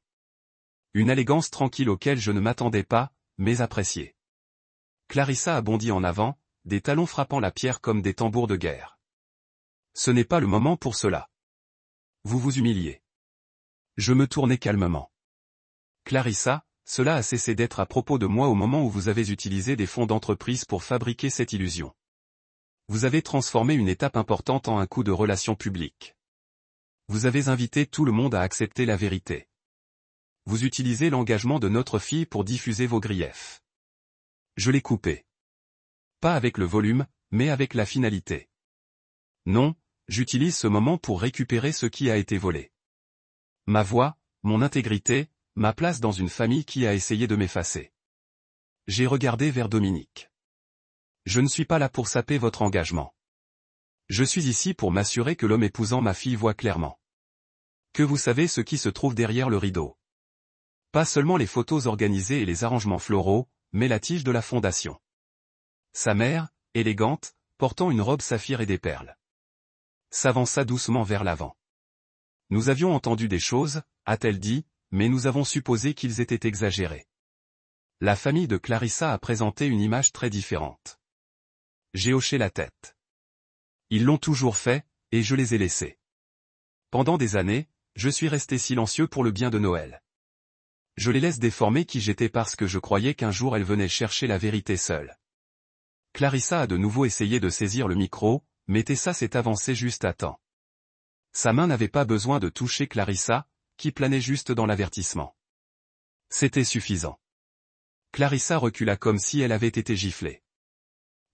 Une élégance tranquille auquel je ne m'attendais pas, mais appréciée. Clarissa a bondi en avant, des talons frappant la pierre comme des tambours de guerre. Ce n'est pas le moment pour cela. Vous vous humiliez. Je me tournai calmement. Clarissa, cela a cessé d'être à propos de moi au moment où vous avez utilisé des fonds d'entreprise pour fabriquer cette illusion. Vous avez transformé une étape importante en un coup de relations publiques. Vous avez invité tout le monde à accepter la vérité. Vous utilisez l'engagement de notre fille pour diffuser vos griefs. Je l'ai coupé. Pas avec le volume, mais avec la finalité. Non, j'utilise ce moment pour récupérer ce qui a été volé. Ma voix, mon intégrité, ma place dans une famille qui a essayé de m'effacer. J'ai regardé vers Dominique. Je ne suis pas là pour saper votre engagement. Je suis ici pour m'assurer que l'homme épousant ma fille voit clairement. Que vous savez ce qui se trouve derrière le rideau. Pas seulement les photos organisées et les arrangements floraux, mais la tige de la fondation. Sa mère, élégante, portant une robe saphir et des perles, s'avança doucement vers l'avant. Nous avions entendu des choses, a-t-elle dit, mais nous avons supposé qu'ils étaient exagérés. La famille de Clarissa a présenté une image très différente. J'ai hoché la tête. Ils l'ont toujours fait, et je les ai laissés. Pendant des années, je suis resté silencieux pour le bien de Noël. Je les laisse déformer qui j'étais parce que je croyais qu'un jour elle venait chercher la vérité seule. Clarissa a de nouveau essayé de saisir le micro, mais Tessa s'est avancée juste à temps. Sa main n'avait pas besoin de toucher Clarissa, qui planait juste dans l'avertissement. C'était suffisant. Clarissa recula comme si elle avait été giflée.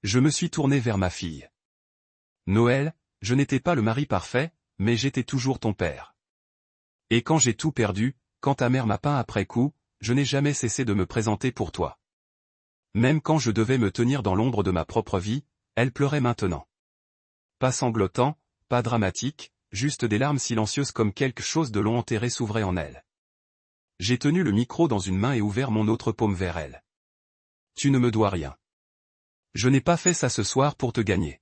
Je me suis tourné vers ma fille. Noël, je n'étais pas le mari parfait, mais j'étais toujours ton père. Et quand j'ai tout perdu, quand ta mère m'a peint après coup, je n'ai jamais cessé de me présenter pour toi. Même quand je devais me tenir dans l'ombre de ma propre vie, elle pleurait maintenant. Pas sanglotant, pas dramatique, juste des larmes silencieuses comme quelque chose de long enterré s'ouvrait en elle. J'ai tenu le micro dans une main et ouvert mon autre paume vers elle. Tu ne me dois rien. Je n'ai pas fait ça ce soir pour te gagner.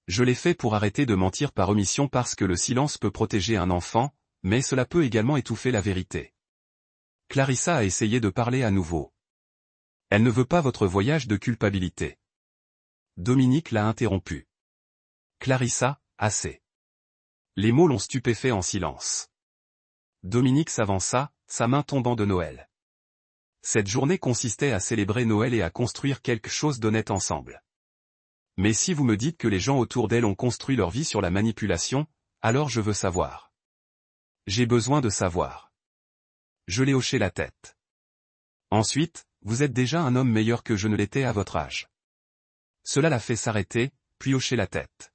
Je l'ai fait pour arrêter de mentir par omission parce que le silence peut protéger un enfant, mais cela peut également étouffer la vérité. Clarissa a essayé de parler à nouveau. Elle ne veut pas votre voyage de culpabilité. Dominique l'a interrompu. Clarissa, assez. Les mots l'ont stupéfait en silence. Dominique s'avança, sa main tombant de Noël. Cette journée consistait à célébrer Noël et à construire quelque chose d'honnête ensemble. Mais si vous me dites que les gens autour d'elle ont construit leur vie sur la manipulation, alors je veux savoir. J'ai besoin de savoir. Je l'ai hoché la tête. Ensuite, vous êtes déjà un homme meilleur que je ne l'étais à votre âge. Cela l'a fait s'arrêter, puis hocher la tête.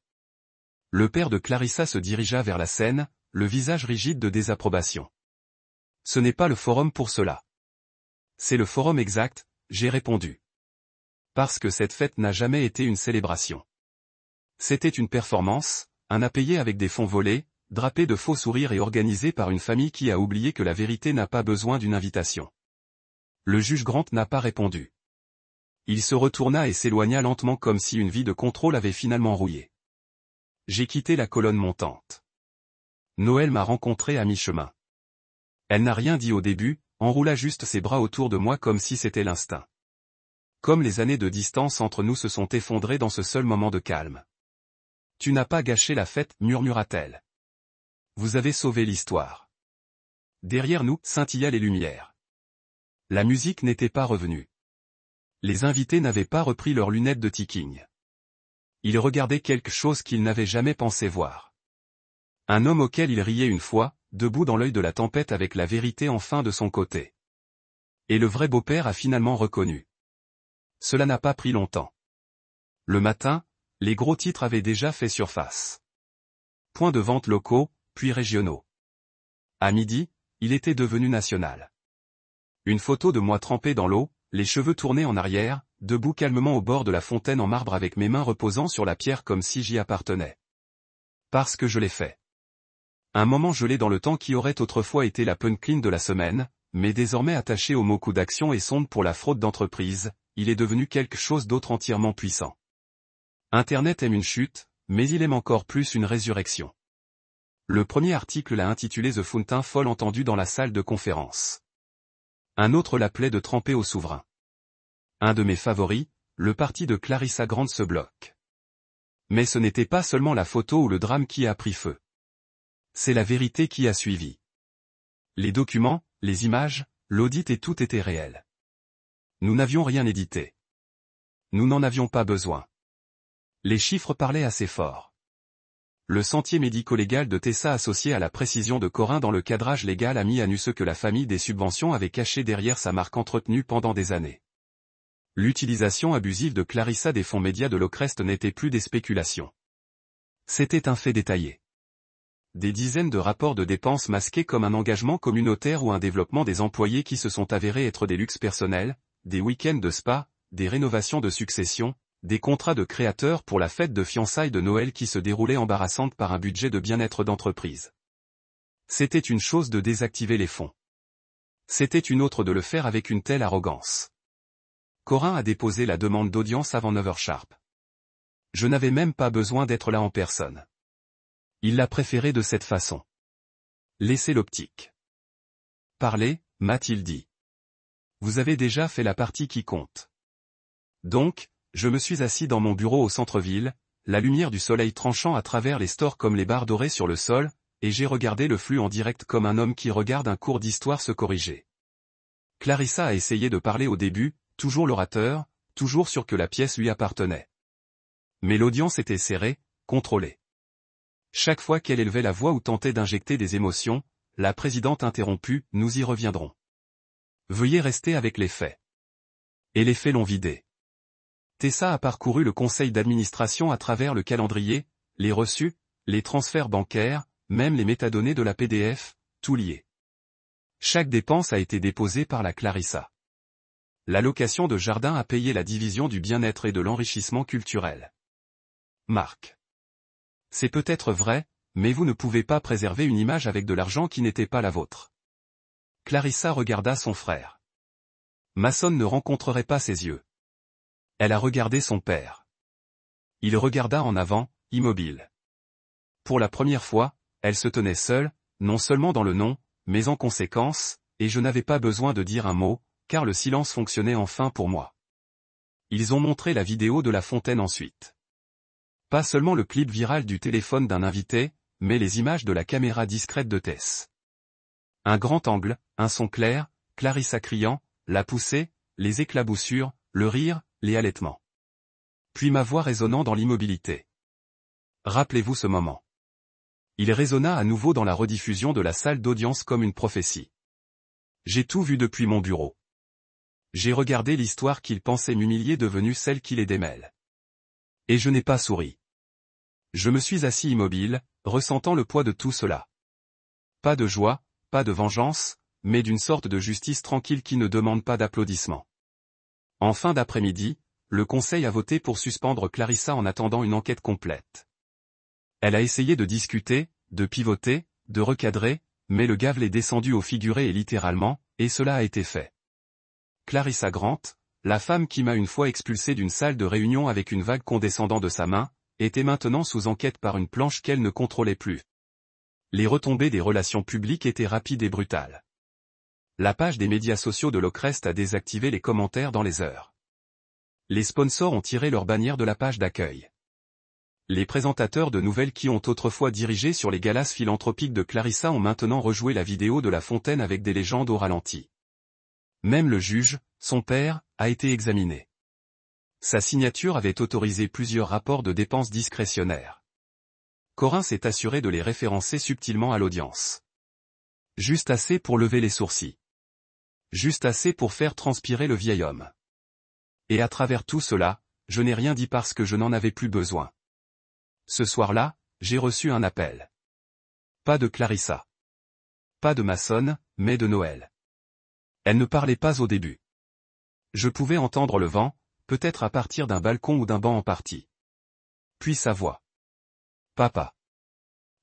Le père de Clarissa se dirigea vers la scène, le visage rigide de désapprobation. Ce n'est pas le forum pour cela. C'est le forum exact, j'ai répondu. Parce que cette fête n'a jamais été une célébration. C'était une performance, un à payer avec des fonds volés, drapé de faux sourires et organisé par une famille qui a oublié que la vérité n'a pas besoin d'une invitation. Le juge Grant n'a pas répondu. Il se retourna et s'éloigna lentement comme si une vie de contrôle avait finalement rouillé. J'ai quitté la colonne montante. Noël m'a rencontré à mi-chemin. Elle n'a rien dit au début, enroula juste ses bras autour de moi comme si c'était l'instinct. Comme les années de distance entre nous se sont effondrées dans ce seul moment de calme. Tu n'as pas gâché la fête, murmura-t-elle. Vous avez sauvé l'histoire. Derrière nous, scintillaient les lumières. La musique n'était pas revenue. Les invités n'avaient pas repris leurs lunettes de ticking. Ils regardaient quelque chose qu'ils n'avaient jamais pensé voir. Un homme auquel ils riaient une fois, debout dans l'œil de la tempête avec la vérité enfin de son côté. Et le vrai beau-père a finalement reconnu. Cela n'a pas pris longtemps. Le matin, les gros titres avaient déjà fait surface. Points de vente locaux, puis régionaux. À midi, il était devenu national. Une photo de moi trempé dans l'eau, les cheveux tournés en arrière, debout calmement au bord de la fontaine en marbre avec mes mains reposant sur la pierre comme si j'y appartenais. Parce que je l'ai fait. Un moment gelé dans le temps qui aurait autrefois été la punchline de la semaine, mais désormais attaché au mot coup d'action et sonde pour la fraude d'entreprise, il est devenu quelque chose d'autre entièrement puissant. Internet aime une chute, mais il aime encore plus une résurrection. Le premier article l'a intitulé The Fountain folle entendue dans la salle de conférence. Un autre l'appelait de tremper au souverain. Un de mes favoris, le parti de Clarissa Grant se bloque. Mais ce n'était pas seulement la photo ou le drame qui a pris feu. C'est la vérité qui a suivi. Les documents, les images, l'audit et tout était réel. Nous n'avions rien édité. Nous n'en avions pas besoin. Les chiffres parlaient assez fort. Le sentier médico-légal de Tessa associé à la précision de Corin dans le cadrage légal a mis à nu ce que la famille des subventions avait caché derrière sa marque entretenue pendant des années. L'utilisation abusive de Clarissa des fonds médias de l'Ocrest n'était plus des spéculations. C'était un fait détaillé. Des dizaines de rapports de dépenses masqués comme un engagement communautaire ou un développement des employés qui se sont avérés être des luxes personnels, des week-ends de spa, des rénovations de succession, des contrats de créateurs pour la fête de fiançailles de Noël qui se déroulait embarrassante par un budget de bien-être d'entreprise. C'était une chose de désactiver les fonds. C'était une autre de le faire avec une telle arrogance. Corin a déposé la demande d'audience avant 9h sharp. Je n'avais même pas besoin d'être là en personne. Il l'a préféré de cette façon. Laissez l'optique. Parlez, m'a-t-il dit. Vous avez déjà fait la partie qui compte. Donc, je me suis assis dans mon bureau au centre-ville, la lumière du soleil tranchant à travers les stores comme les barres dorées sur le sol, et j'ai regardé le flux en direct comme un homme qui regarde un cours d'histoire se corriger. Clarissa a essayé de parler au début, toujours l'orateur, toujours sûr que la pièce lui appartenait. Mais l'audience était serrée, contrôlée. Chaque fois qu'elle élevait la voix ou tentait d'injecter des émotions, la présidente interromput, nous y reviendrons. Veuillez rester avec les faits. Et les faits l'ont vidé. Tessa a parcouru le conseil d'administration à travers le calendrier, les reçus, les transferts bancaires, même les métadonnées de la PDF, tout lié. Chaque dépense a été déposée par la Clarissa. La location de jardin a payé la division du bien-être et de l'enrichissement culturel. Marc. C'est peut-être vrai, mais vous ne pouvez pas préserver une image avec de l'argent qui n'était pas la vôtre. Clarissa regarda son frère. Mason ne rencontrerait pas ses yeux. Elle a regardé son père. Il regarda en avant, immobile. Pour la première fois, elle se tenait seule, non seulement dans le nom, mais en conséquence, et je n'avais pas besoin de dire un mot, car le silence fonctionnait enfin pour moi. Ils ont montré la vidéo de la fontaine ensuite. Pas seulement le clip viral du téléphone d'un invité, mais les images de la caméra discrète de Tess. Un grand angle, un son clair, Clarissa criant, la poussée, les éclaboussures, le rire, les halètements. Puis ma voix résonnant dans l'immobilité. Rappelez-vous ce moment. Il résonna à nouveau dans la rediffusion de la salle d'audience comme une prophétie. J'ai tout vu depuis mon bureau. J'ai regardé l'histoire qu'il pensait m'humilier devenue celle qui les démêle. Et je n'ai pas souri. Je me suis assis immobile, ressentant le poids de tout cela. Pas de joie, pas de vengeance, mais d'une sorte de justice tranquille qui ne demande pas d'applaudissements. En fin d'après-midi, le conseil a voté pour suspendre Clarissa en attendant une enquête complète. Elle a essayé de discuter, de pivoter, de recadrer, mais le gave l'est descendu au figuré et littéralement, et cela a été fait. Clarissa Grant, la femme qui m'a une fois expulsé d'une salle de réunion avec une vague condescendant de sa main, était maintenant sous enquête par une planche qu'elle ne contrôlait plus. Les retombées des relations publiques étaient rapides et brutales. La page des médias sociaux de l'Ocrest a désactivé les commentaires dans les heures. Les sponsors ont tiré leur bannière de la page d'accueil. Les présentateurs de nouvelles qui ont autrefois dirigé sur les galas philanthropiques de Clarissa ont maintenant rejoué la vidéo de la fontaine avec des légendes au ralenti. Même le juge, son père, a été examiné. Sa signature avait autorisé plusieurs rapports de dépenses discrétionnaires. Corin s'est assuré de les référencer subtilement à l'audience. Juste assez pour lever les sourcils. Juste assez pour faire transpirer le vieil homme. Et à travers tout cela, je n'ai rien dit parce que je n'en avais plus besoin. Ce soir-là, j'ai reçu un appel. Pas de Clarissa. Pas de Mason, mais de Noël. Elle ne parlait pas au début. Je pouvais entendre le vent, peut-être à partir d'un balcon ou d'un banc en partie. Puis sa voix. Papa.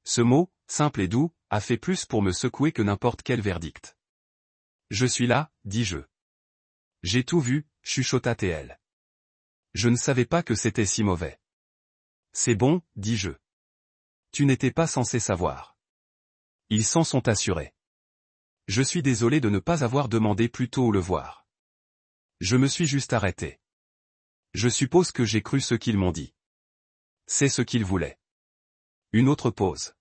Ce mot, simple et doux, a fait plus pour me secouer que n'importe quel verdict. Je suis là, dis-je. J'ai tout vu, chuchota-t-elle. Elle. Je ne savais pas que c'était si mauvais. C'est bon, dis-je. Tu n'étais pas censé savoir. Ils s'en sont assurés. Je suis désolé de ne pas avoir demandé plus tôt où le voir. Je me suis juste arrêté. Je suppose que j'ai cru ce qu'ils m'ont dit. C'est ce qu'ils voulaient. Une autre pause.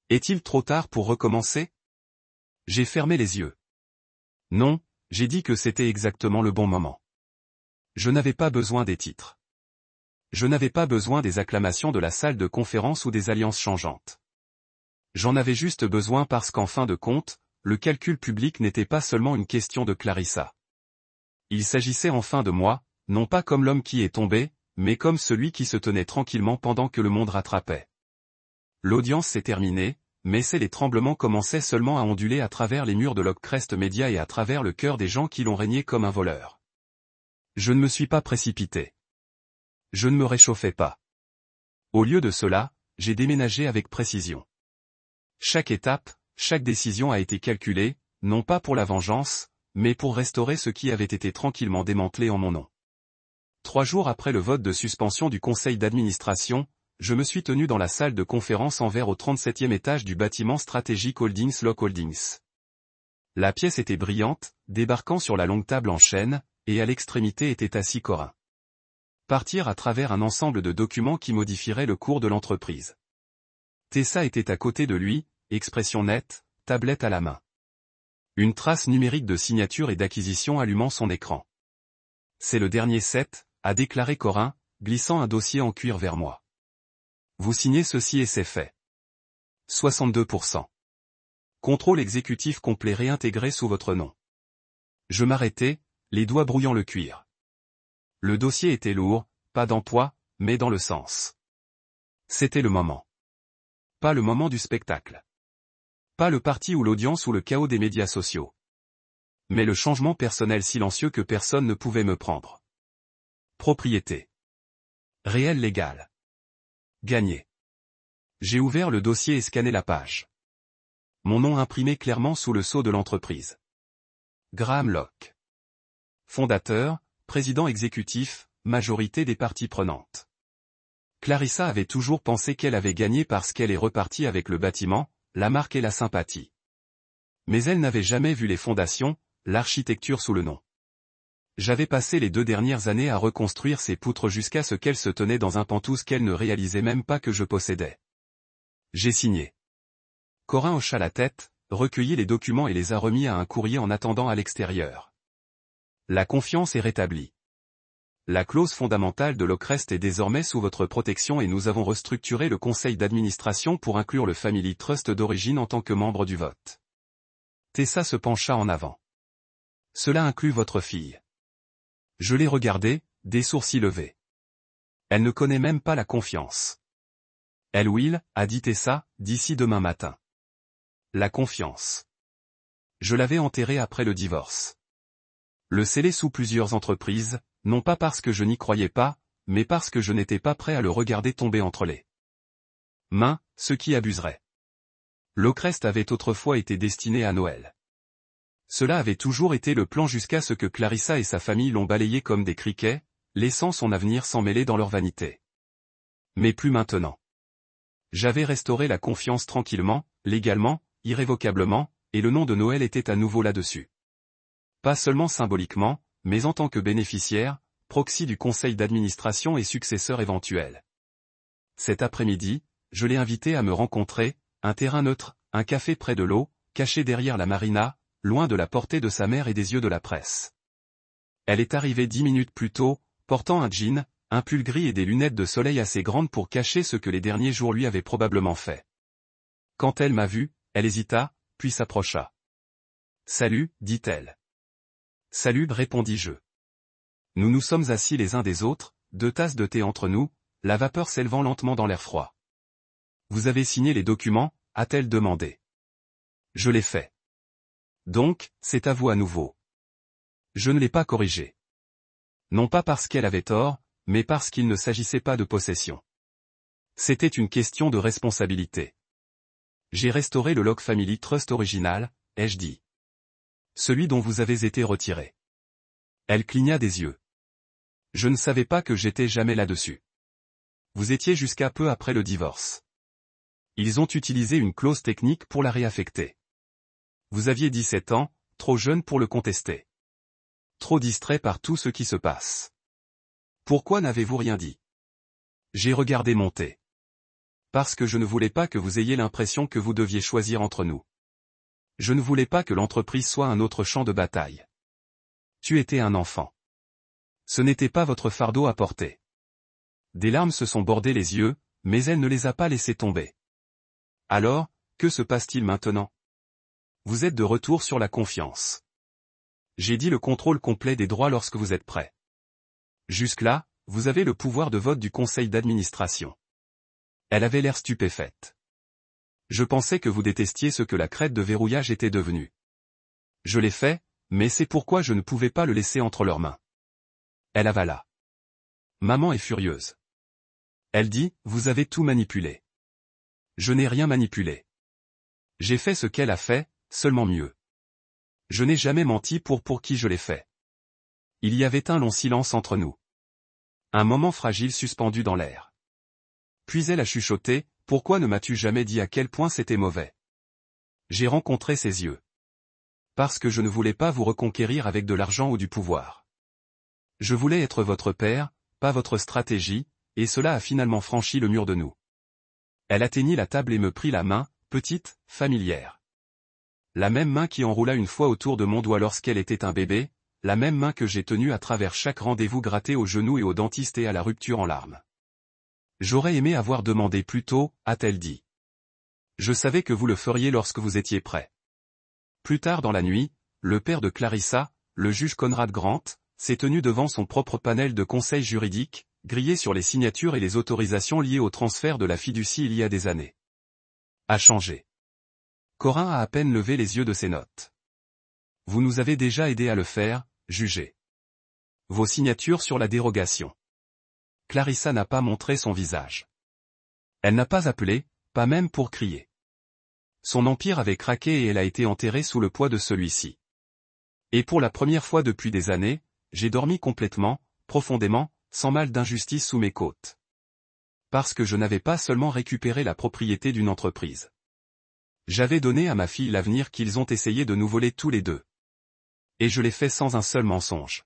Est-il trop tard pour recommencer? J'ai fermé les yeux. Non, j'ai dit que c'était exactement le bon moment. Je n'avais pas besoin des titres. Je n'avais pas besoin des acclamations de la salle de conférence ou des alliances changeantes. J'en avais juste besoin parce qu'en fin de compte, le calcul public n'était pas seulement une question de Clarissa. Il s'agissait enfin de moi, non pas comme l'homme qui est tombé, mais comme celui qui se tenait tranquillement pendant que le monde rattrapait. L'audience s'est terminée, mais les tremblements commençaient seulement à onduler à travers les murs de l'Ocrest Media et à travers le cœur des gens qui l'ont régné comme un voleur. Je ne me suis pas précipité. Je ne me réchauffais pas. Au lieu de cela, j'ai déménagé avec précision. Chaque étape, chaque décision a été calculée, non pas pour la vengeance, mais pour restaurer ce qui avait été tranquillement démantelé en mon nom. 3 jours après le vote de suspension du conseil d'administration, je me suis tenu dans la salle de conférence en verre au 37e étage du bâtiment stratégique Holdings Lock Holdings. La pièce était brillante, débarquant sur la longue table en chêne, et à l'extrémité était assis Corin. Partir à travers un ensemble de documents qui modifieraient le cours de l'entreprise. Tessa était à côté de lui, expression nette, tablette à la main. Une trace numérique de signature et d'acquisition allumant son écran. C'est le dernier set, a déclaré Corin, glissant un dossier en cuir vers moi. Vous signez ceci et c'est fait. 62%. Contrôle exécutif complet réintégré sous votre nom. Je m'arrêtai, les doigts brouillant le cuir. Le dossier était lourd, pas dans poids, mais dans le sens. C'était le moment. Pas le moment du spectacle. Pas le parti ou l'audience ou le chaos des médias sociaux. Mais le changement personnel silencieux que personne ne pouvait me prendre. Propriété. Réel légal. Gagné. J'ai ouvert le dossier et scanné la page. Mon nom imprimé clairement sous le sceau de l'entreprise. Graham Locke. Fondateur, président exécutif, majorité des parties prenantes. Clarissa avait toujours pensé qu'elle avait gagné parce qu'elle est repartie avec le bâtiment, la marque et la sympathie. Mais elle n'avait jamais vu les fondations, l'architecture sous le nom. J'avais passé les 2 dernières années à reconstruire ces poutres jusqu'à ce qu'elles se tenaient dans un pantouse qu'elle ne réalisait même pas que je possédais. J'ai signé. Corin hocha la tête, recueillit les documents et les a remis à un courrier en attendant à l'extérieur. La confiance est rétablie. La clause fondamentale de Lockrest est désormais sous votre protection et nous avons restructuré le conseil d'administration pour inclure le Family Trust d'origine en tant que membre du vote. Tessa se pencha en avant. Cela inclut votre fille. Je l'ai regardée, des sourcils levés. Elle ne connaît même pas la confiance. Elle will, a dit Tessa, d'ici demain matin. La confiance. Je l'avais enterrée après le divorce. Le sceller sous plusieurs entreprises, non pas parce que je n'y croyais pas, mais parce que je n'étais pas prêt à le regarder tomber entre les mains, ce qui abuserait. Lockrest avait autrefois été destiné à Noël. Cela avait toujours été le plan jusqu'à ce que Clarissa et sa famille l'ont balayé comme des criquets, laissant son avenir s'emmêler dans leur vanité. Mais plus maintenant. J'avais restauré la confiance tranquillement, légalement, irrévocablement, et le nom de Noël était à nouveau là-dessus. Pas seulement symboliquement, mais en tant que bénéficiaire, proxy du conseil d'administration et successeur éventuel. Cet après-midi, je l'ai invité à me rencontrer, un terrain neutre, un café près de l'eau, caché derrière la marina, loin de la portée de sa mère et des yeux de la presse. Elle est arrivée 10 minutes plus tôt, portant un jean, un pull gris et des lunettes de soleil assez grandes pour cacher ce que les derniers jours lui avaient probablement fait. Quand elle m'a vu, elle hésita, puis s'approcha. « Salut, dit-elle. »« Salut, répondis-je. Nous nous sommes assis les uns des autres, 2 tasses de thé entre nous, la vapeur s'élevant lentement dans l'air froid. « Vous avez signé les documents ?» a-t-elle demandé. Je l'ai fait. Donc, c'est à vous à nouveau. Je ne l'ai pas corrigé. Non pas parce qu'elle avait tort, mais parce qu'il ne s'agissait pas de possession. C'était une question de responsabilité. J'ai restauré le Locke Family Trust original, ai-je dit. Celui dont vous avez été retiré. Elle cligna des yeux. Je ne savais pas que j'étais jamais là-dessus. Vous étiez jusqu'à peu après le divorce. Ils ont utilisé une clause technique pour la réaffecter. Vous aviez 17 ans, trop jeune pour le contester. Trop distrait par tout ce qui se passe. Pourquoi n'avez-vous rien dit? J'ai regardé monter. Parce que je ne voulais pas que vous ayez l'impression que vous deviez choisir entre nous. Je ne voulais pas que l'entreprise soit un autre champ de bataille. Tu étais un enfant. Ce n'était pas votre fardeau à porter. Des larmes se sont bordées les yeux, mais elle ne les a pas laissés tomber. Alors, que se passe-t-il maintenant? Vous êtes de retour sur la confiance. J'ai dit le contrôle complet des droits lorsque vous êtes prêt. Jusque-là, vous avez le pouvoir de vote du conseil d'administration. Elle avait l'air stupéfaite. Je pensais que vous détestiez ce que la crête de verrouillage était devenue. Je l'ai fait, mais c'est pourquoi je ne pouvais pas le laisser entre leurs mains. Elle avala. Maman est furieuse. Elle dit, vous avez tout manipulé. Je n'ai rien manipulé. J'ai fait ce qu'elle a fait, seulement mieux. Je n'ai jamais menti pour qui je l'ai fait. Il y avait un long silence entre nous. Un moment fragile suspendu dans l'air. Puis elle a chuchoté, pourquoi ne m'as-tu jamais dit à quel point c'était mauvais? J'ai rencontré ses yeux. Parce que je ne voulais pas vous reconquérir avec de l'argent ou du pouvoir. Je voulais être votre père, pas votre stratégie, et cela a finalement franchi le mur de nous. Elle atteignit la table et me prit la main, petite, familière. La même main qui enroula une fois autour de mon doigt lorsqu'elle était un bébé, la même main que j'ai tenue à travers chaque rendez-vous gratté au genou et au dentiste et à la rupture en larmes. J'aurais aimé avoir demandé plus tôt, a-t-elle dit. Je savais que vous le feriez lorsque vous étiez prêt. Plus tard dans la nuit, le père de Clarissa, le juge Conrad Grant, s'est tenu devant son propre panel de conseil juridique, grillé sur les signatures et les autorisations liées au transfert de la fiducie il y a des années. A changé. Corin a à peine levé les yeux de ses notes. Vous nous avez déjà aidé à le faire, jugez. Vos signatures sur la dérogation. Clarissa n'a pas montré son visage. Elle n'a pas appelé, pas même pour crier. Son empire avait craqué et elle a été enterrée sous le poids de celui-ci. Et pour la première fois depuis des années, j'ai dormi complètement, profondément, sans mal d'injustice sous mes côtes. Parce que je n'avais pas seulement récupéré la propriété d'une entreprise. J'avais donné à ma fille l'avenir qu'ils ont essayé de nous voler tous les deux. Et je l'ai fait sans un seul mensonge.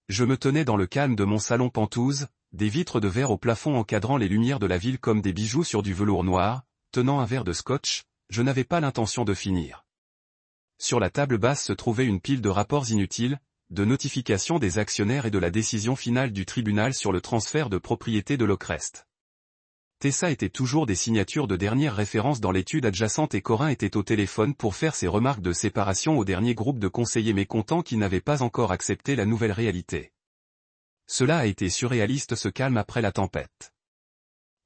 Je me tenais dans le calme de mon salon Penthouse, des vitres de verre au plafond encadrant les lumières de la ville comme des bijoux sur du velours noir, tenant un verre de scotch, je n'avais pas l'intention de finir. Sur la table basse se trouvait une pile de rapports inutiles, de notifications des actionnaires et de la décision finale du tribunal sur le transfert de propriété de Locrest. Tessa était toujours des signatures de dernière référence dans l'étude adjacente et Corin était au téléphone pour faire ses remarques de séparation au dernier groupe de conseillers mécontents qui n'avaient pas encore accepté la nouvelle réalité. Cela a été surréaliste ce calme après la tempête.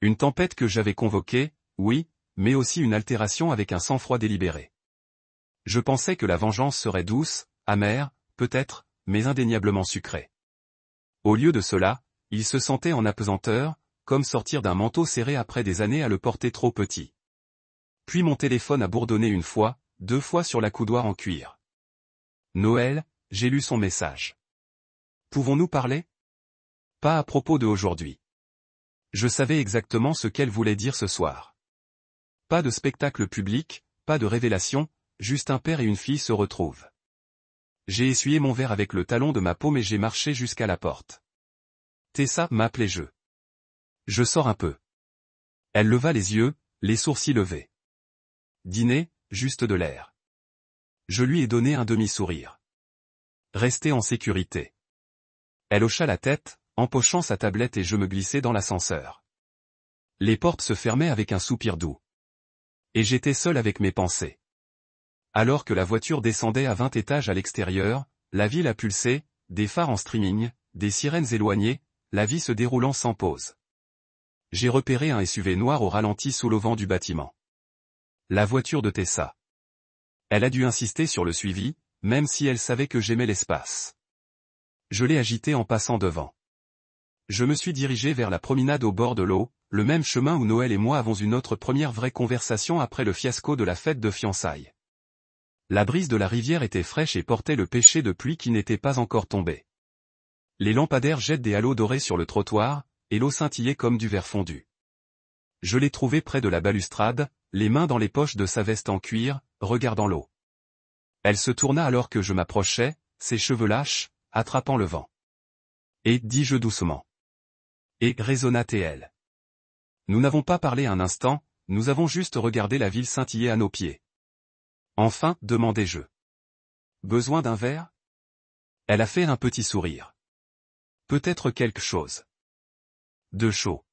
Une tempête que j'avais convoquée, oui, mais aussi une altération avec un sang-froid délibéré. Je pensais que la vengeance serait douce, amère, peut-être, mais indéniablement sucrée. Au lieu de cela, il se sentait en apesanteur, comme sortir d'un manteau serré après des années à le porter trop petit. Puis mon téléphone a bourdonné une fois, 2 fois sur la coudoir en cuir. Noël, j'ai lu son message. Pouvons-nous parler? Pas à propos de aujourd'hui. Je savais exactement ce qu'elle voulait dire ce soir. Pas de spectacle public, pas de révélation, juste un père et une fille se retrouvent. J'ai essuyé mon verre avec le talon de ma paume et j'ai marché jusqu'à la porte. Tessa m'appelait je. Je sors un peu. Elle leva les yeux, les sourcils levés. Dîner, juste de l'air. Je lui ai donné un demi-sourire. Rester en sécurité. Elle hocha la tête, empochant sa tablette et je me glissai dans l'ascenseur. Les portes se fermaient avec un soupir doux. Et j'étais seul avec mes pensées. Alors que la voiture descendait à 20 étages à l'extérieur, la ville a pulsé, des phares en streaming, des sirènes éloignées, la vie se déroulant sans pause. J'ai repéré un SUV noir au ralenti sous l'auvent du bâtiment. La voiture de Tessa. Elle a dû insister sur le suivi, même si elle savait que j'aimais l'espace. Je l'ai agité en passant devant. Je me suis dirigé vers la promenade au bord de l'eau, le même chemin où Noël et moi avons eu notre première vraie conversation après le fiasco de la fête de fiançailles. La brise de la rivière était fraîche et portait le péché de pluie qui n'était pas encore tombé. Les lampadaires jettent des halos dorés sur le trottoir, et l'eau scintillait comme du verre fondu. Je l'ai trouvée près de la balustrade, les mains dans les poches de sa veste en cuir, regardant l'eau. Elle se tourna alors que je m'approchais, ses cheveux lâches, attrapant le vent. Et, dis-je doucement. Et, résonna-t-elle. Nous n'avons pas parlé un instant, nous avons juste regardé la ville scintiller à nos pieds. Enfin, demandai-je. Besoin d'un verre? Elle a fait un petit sourire. Peut-être quelque chose. De chaud.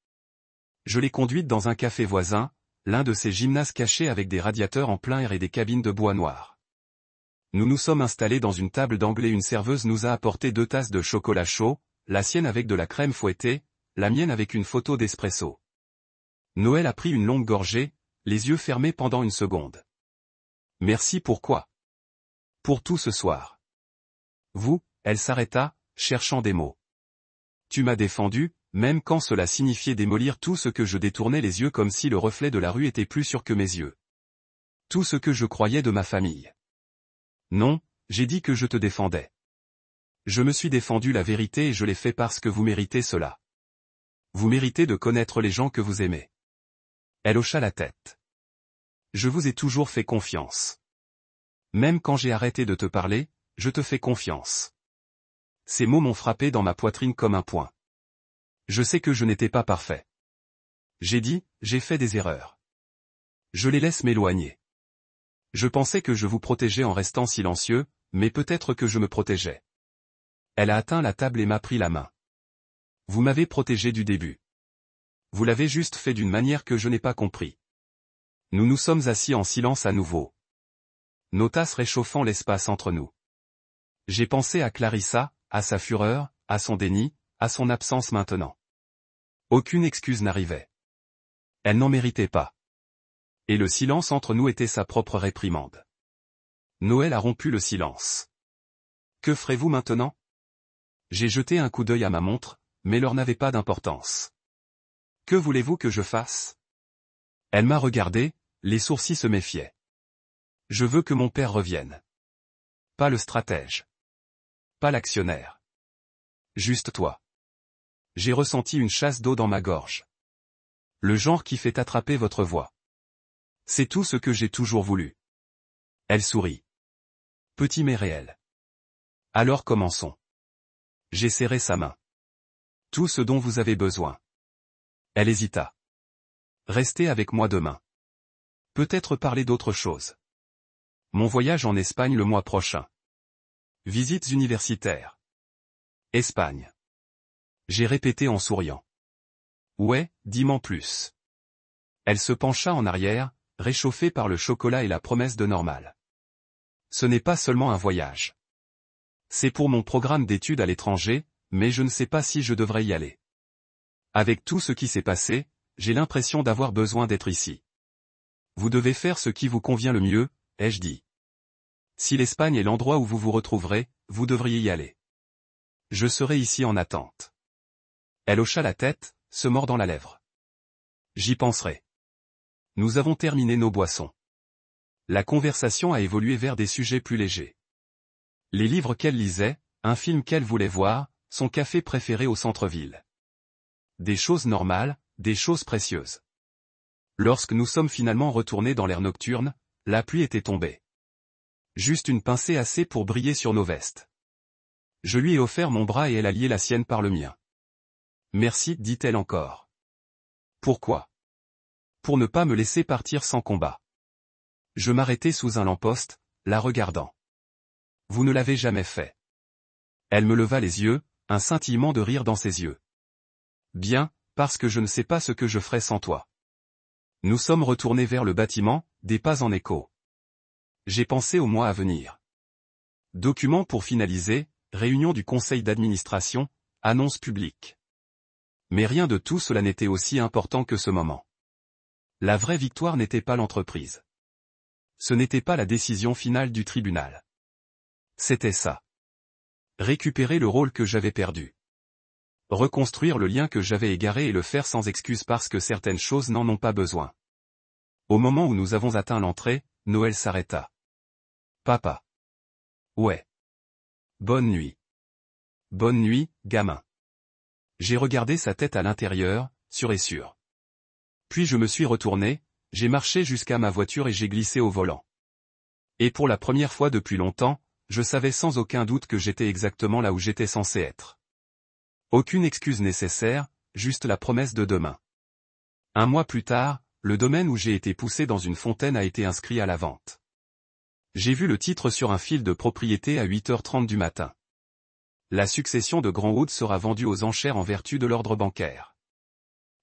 Je l'ai conduite dans un café voisin, l'un de ces gymnases cachés avec des radiateurs en plein air et des cabines de bois noir. Nous nous sommes installés dans une table d'angle et une serveuse nous a apporté 2 tasses de chocolat chaud, la sienne avec de la crème fouettée, la mienne avec une photo d'espresso. Noël a pris une longue gorgée, les yeux fermés pendant une seconde. Merci pourquoi? Pour tout ce soir. Vous, elle s'arrêta, cherchant des mots. Tu m'as défendu, même quand cela signifiait démolir tout ce que je détournais les yeux comme si le reflet de la rue était plus sûr que mes yeux. Tout ce que je croyais de ma famille. Non, j'ai dit que je te défendais. Je me suis défendu la vérité et je l'ai fait parce que vous méritez cela. Vous méritez de connaître les gens que vous aimez. Elle hocha la tête. Je vous ai toujours fait confiance. Même quand j'ai arrêté de te parler, je te fais confiance. Ces mots m'ont frappé dans ma poitrine comme un poing. Je sais que je n'étais pas parfait. J'ai dit, j'ai fait des erreurs. Je les laisse m'éloigner. Je pensais que je vous protégeais en restant silencieux, mais peut-être que je me protégeais. Elle a atteint la table et m'a pris la main. Vous m'avez protégé du début. Vous l'avez juste fait d'une manière que je n'ai pas compris. Nous nous sommes assis en silence à nouveau. Nos tasses réchauffant l'espace entre nous. J'ai pensé à Clarissa, à sa fureur, à son déni, à son absence maintenant. Aucune excuse n'arrivait. Elle n'en méritait pas. Et le silence entre nous était sa propre réprimande. Noël a rompu le silence. Que ferez-vous maintenant? J'ai jeté un coup d'œil à ma montre, mais l'heure n'avait pas d'importance. Que voulez-vous que je fasse? Elle m'a regardé, les sourcils se méfiaient. Je veux que mon père revienne. Pas le stratège. Pas l'actionnaire. Juste toi. J'ai ressenti une chasse d'eau dans ma gorge. Le genre qui fait attraper votre voix. C'est tout ce que j'ai toujours voulu. Elle sourit. Petit mais réel. Alors commençons. J'ai serré sa main. Tout ce dont vous avez besoin. Elle hésita. Restez avec moi demain. Peut-être parler d'autre chose. Mon voyage en Espagne le mois prochain. Visites universitaires. Espagne. J'ai répété en souriant. Ouais, dis-m'en plus. Elle se pencha en arrière, réchauffée par le chocolat et la promesse de normal. Ce n'est pas seulement un voyage. C'est pour mon programme d'études à l'étranger, mais je ne sais pas si je devrais y aller. Avec tout ce qui s'est passé, j'ai l'impression d'avoir besoin d'être ici. Vous devez faire ce qui vous convient le mieux, ai-je dit. Si l'Espagne est l'endroit où vous vous retrouverez, vous devriez y aller. Je serai ici en attente. Elle hocha la tête, se mordant la lèvre. J'y penserai. Nous avons terminé nos boissons. La conversation a évolué vers des sujets plus légers. Les livres qu'elle lisait, un film qu'elle voulait voir, son café préféré au centre-ville. Des choses normales, des choses précieuses. Lorsque nous sommes finalement retournés dans l'air nocturne, la pluie était tombée. Juste une pincée assez pour briller sur nos vestes. Je lui ai offert mon bras et elle a lié la sienne par le mien. Merci, dit-elle encore. Pourquoi? Pour ne pas me laisser partir sans combat. Je m'arrêtai sous un lampe-poste, la regardant. Vous ne l'avez jamais fait. Elle me leva les yeux, un scintillement de rire dans ses yeux. Bien, parce que je ne sais pas ce que je ferais sans toi. Nous sommes retournés vers le bâtiment, des pas en écho. J'ai pensé au mois à venir. Documents pour finaliser, réunion du conseil d'administration, annonce publique. Mais rien de tout cela n'était aussi important que ce moment. La vraie victoire n'était pas l'entreprise. Ce n'était pas la décision finale du tribunal. C'était ça. Récupérer le rôle que j'avais perdu. Reconstruire le lien que j'avais égaré et le faire sans excuse parce que certaines choses n'en ont pas besoin. Au moment où nous avons atteint l'entrée, Noël s'arrêta. Papa. Ouais. Bonne nuit. Bonne nuit, gamin. J'ai regardé sa tête à l'intérieur, sûr et sûr. Puis je me suis retourné, j'ai marché jusqu'à ma voiture et j'ai glissé au volant. Et pour la première fois depuis longtemps, je savais sans aucun doute que j'étais exactement là où j'étais censé être. Aucune excuse nécessaire, juste la promesse de demain. Un mois plus tard, le domaine où j'ai été poussé dans une fontaine a été inscrit à la vente. J'ai vu le titre sur un fil de propriété à 8h30 du matin. La succession de Grand Wood sera vendue aux enchères en vertu de l'ordre bancaire.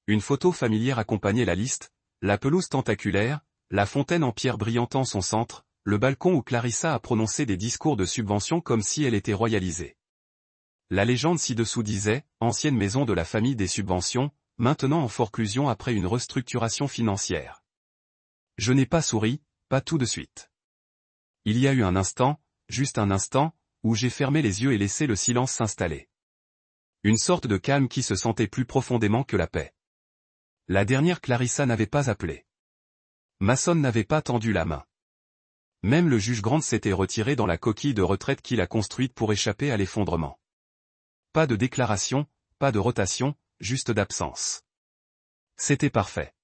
Une photo familière accompagnait la liste, la pelouse tentaculaire, la fontaine en pierre brillante en son centre, le balcon où Clarissa a prononcé des discours de subvention comme si elle était royalisée. La légende ci-dessous disait, ancienne maison de la famille des subventions, maintenant en forclusion après une restructuration financière. Je n'ai pas souri, pas tout de suite. Il y a eu un instant, juste un instant, où j'ai fermé les yeux et laissé le silence s'installer. Une sorte de calme qui se sentait plus profondément que la paix. La dernière Clarissa n'avait pas appelé. Mason n'avait pas tendu la main. Même le juge Grant s'était retiré dans la coquille de retraite qu'il a construite pour échapper à l'effondrement. Pas de déclaration, pas de rotation, juste d'absence. C'était parfait.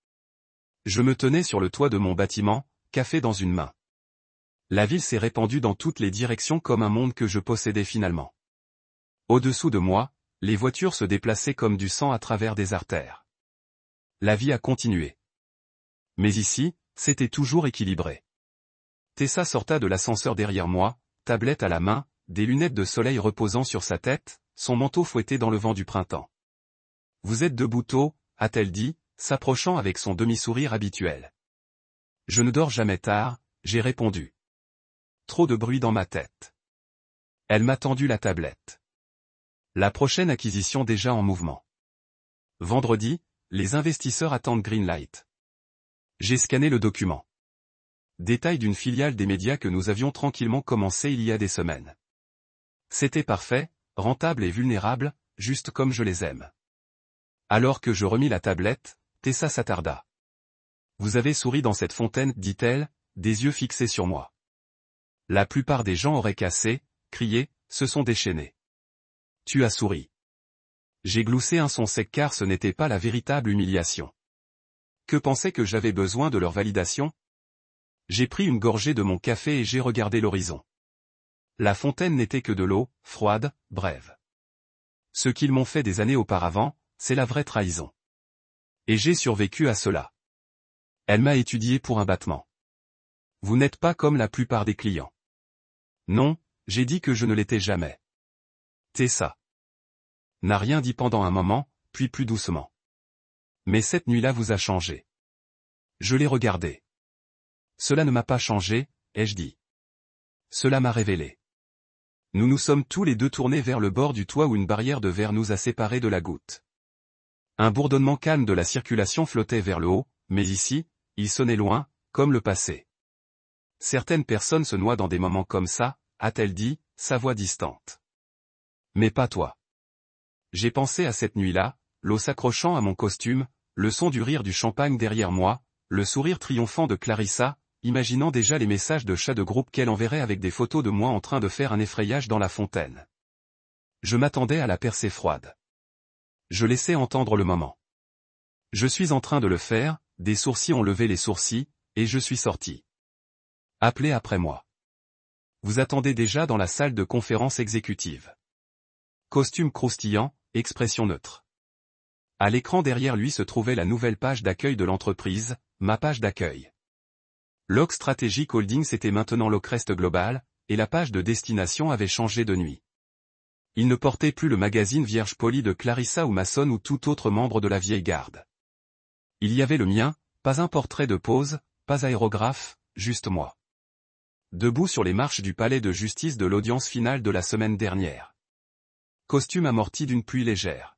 Je me tenais sur le toit de mon bâtiment, café dans une main. La ville s'est répandue dans toutes les directions comme un monde que je possédais finalement. Au-dessous de moi, les voitures se déplaçaient comme du sang à travers des artères. La vie a continué. Mais ici, c'était toujours équilibré. Tessa sorta de l'ascenseur derrière moi, tablette à la main, des lunettes de soleil reposant sur sa tête, son manteau fouetté dans le vent du printemps. « Vous êtes debout tôt » a-t-elle dit, s'approchant avec son demi-sourire habituel. « Je ne dors jamais tard » j'ai répondu. Trop de bruit dans ma tête. Elle m'a tendu la tablette. La prochaine acquisition déjà en mouvement. Vendredi, les investisseurs attendent Greenlight. J'ai scanné le document. Détail d'une filiale des médias que nous avions tranquillement commencé il y a des semaines. C'était parfait, rentable et vulnérable, juste comme je les aime. Alors que je remis la tablette, Tessa s'attarda. « Vous avez souri dans cette fontaine, dit-elle, des yeux fixés sur moi. La plupart des gens auraient cassé, crié, se sont déchaînés. Tu as souri. » J'ai gloussé un son sec car ce n'était pas la véritable humiliation. Que pensaient que j'avais besoin de leur validation? J'ai pris une gorgée de mon café et j'ai regardé l'horizon. La fontaine n'était que de l'eau, froide, brève. Ce qu'ils m'ont fait des années auparavant, c'est la vraie trahison. Et j'ai survécu à cela. Elle m'a étudié pour un battement. Vous n'êtes pas comme la plupart des clients. Non, j'ai dit que je ne l'étais jamais. Tessa n'a rien dit pendant un moment, puis plus doucement. Mais cette nuit-là vous a changé. Je l'ai regardé. Cela ne m'a pas changé, ai-je dit. Cela m'a révélé. Nous nous sommes tous les deux tournés vers le bord du toit où une barrière de verre nous a séparés de la goutte. Un bourdonnement calme de la circulation flottait vers le haut, mais ici, il sonnait loin, comme le passé. Certaines personnes se noient dans des moments comme ça, a-t-elle dit, sa voix distante. Mais pas toi. J'ai pensé à cette nuit-là, l'eau s'accrochant à mon costume, le son du rire du champagne derrière moi, le sourire triomphant de Clarissa, imaginant déjà les messages de chat de groupe qu'elle enverrait avec des photos de moi en train de faire un effrayage dans la fontaine. Je m'attendais à la percée froide. Je laissais entendre le moment. Je suis en train de le faire, des sourcils ont levé les sourcils, et je suis sorti. Appelez après moi. Vous attendez déjà dans la salle de conférence exécutive. Costume croustillant, expression neutre. À l'écran derrière lui se trouvait la nouvelle page d'accueil de l'entreprise, ma page d'accueil. Log Strategic Holdings était maintenant Locrest Global, et la page de destination avait changé de nuit. Il ne portait plus le magazine vierge poli de Clarissa ou Mason ou tout autre membre de la vieille garde. Il y avait le mien, pas un portrait de pose, pas aérographe, juste moi. Debout sur les marches du palais de justice de l'audience finale de la semaine dernière. Costume amorti d'une pluie légère.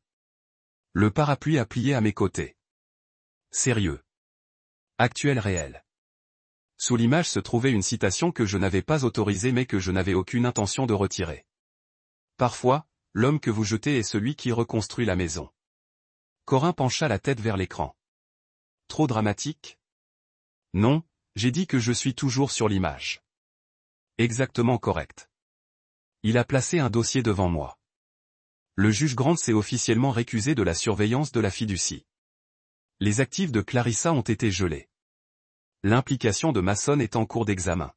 Le parapluie à plier à mes côtés. Sérieux. Actuel réel. Sous l'image se trouvait une citation que je n'avais pas autorisée mais que je n'avais aucune intention de retirer. Parfois, l'homme que vous jetez est celui qui reconstruit la maison. Corin pencha la tête vers l'écran. Trop dramatique? Non, j'ai dit que je suis toujours sur l'image. Exactement correct. Il a placé un dossier devant moi. Le juge Grant s'est officiellement récusé de la surveillance de la fiducie. Les actifs de Clarissa ont été gelés. L'implication de Mason est en cours d'examen.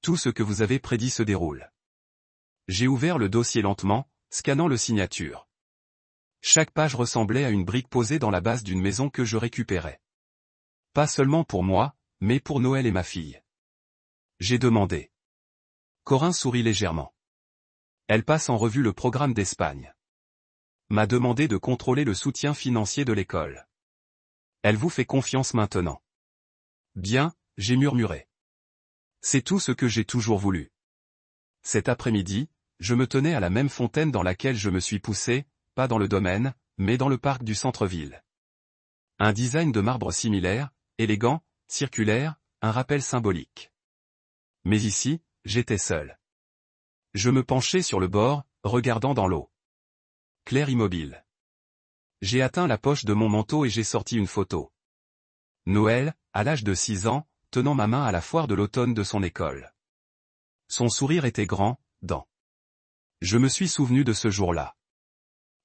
Tout ce que vous avez prédit se déroule. J'ai ouvert le dossier lentement, scannant le signature. Chaque page ressemblait à une brique posée dans la base d'une maison que je récupérais. Pas seulement pour moi, mais pour Noël et ma fille. J'ai demandé. Corin sourit légèrement. Elle passe en revue le programme d'Espagne. M'a demandé de contrôler le soutien financier de l'école. Elle vous fait confiance maintenant. Bien, j'ai murmuré. C'est tout ce que j'ai toujours voulu. Cet après-midi, je me tenais à la même fontaine dans laquelle je me suis poussé, pas dans le domaine, mais dans le parc du centre-ville. Un design de marbre similaire, élégant, circulaire, un rappel symbolique. Mais ici, j'étais seul. Je me penchais sur le bord, regardant dans l'eau. Claire immobile. J'ai atteint la poche de mon manteau et j'ai sorti une photo. Noël, à l'âge de 6 ans, tenant ma main à la foire de l'automne de son école. Son sourire était grand, dents. Je me suis souvenu de ce jour-là.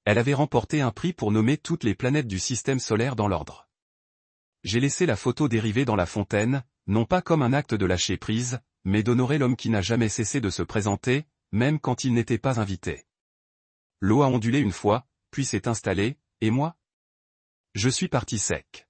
Elle avait remporté un prix pour nommer toutes les planètes du système solaire dans l'ordre. J'ai laissé la photo dériver dans la fontaine, non pas comme un acte de lâcher prise, mais d'honorer l'homme qui n'a jamais cessé de se présenter, même quand il n'était pas invité. L'eau a ondulé une fois, puis s'est installée, et moi? Je suis parti sec.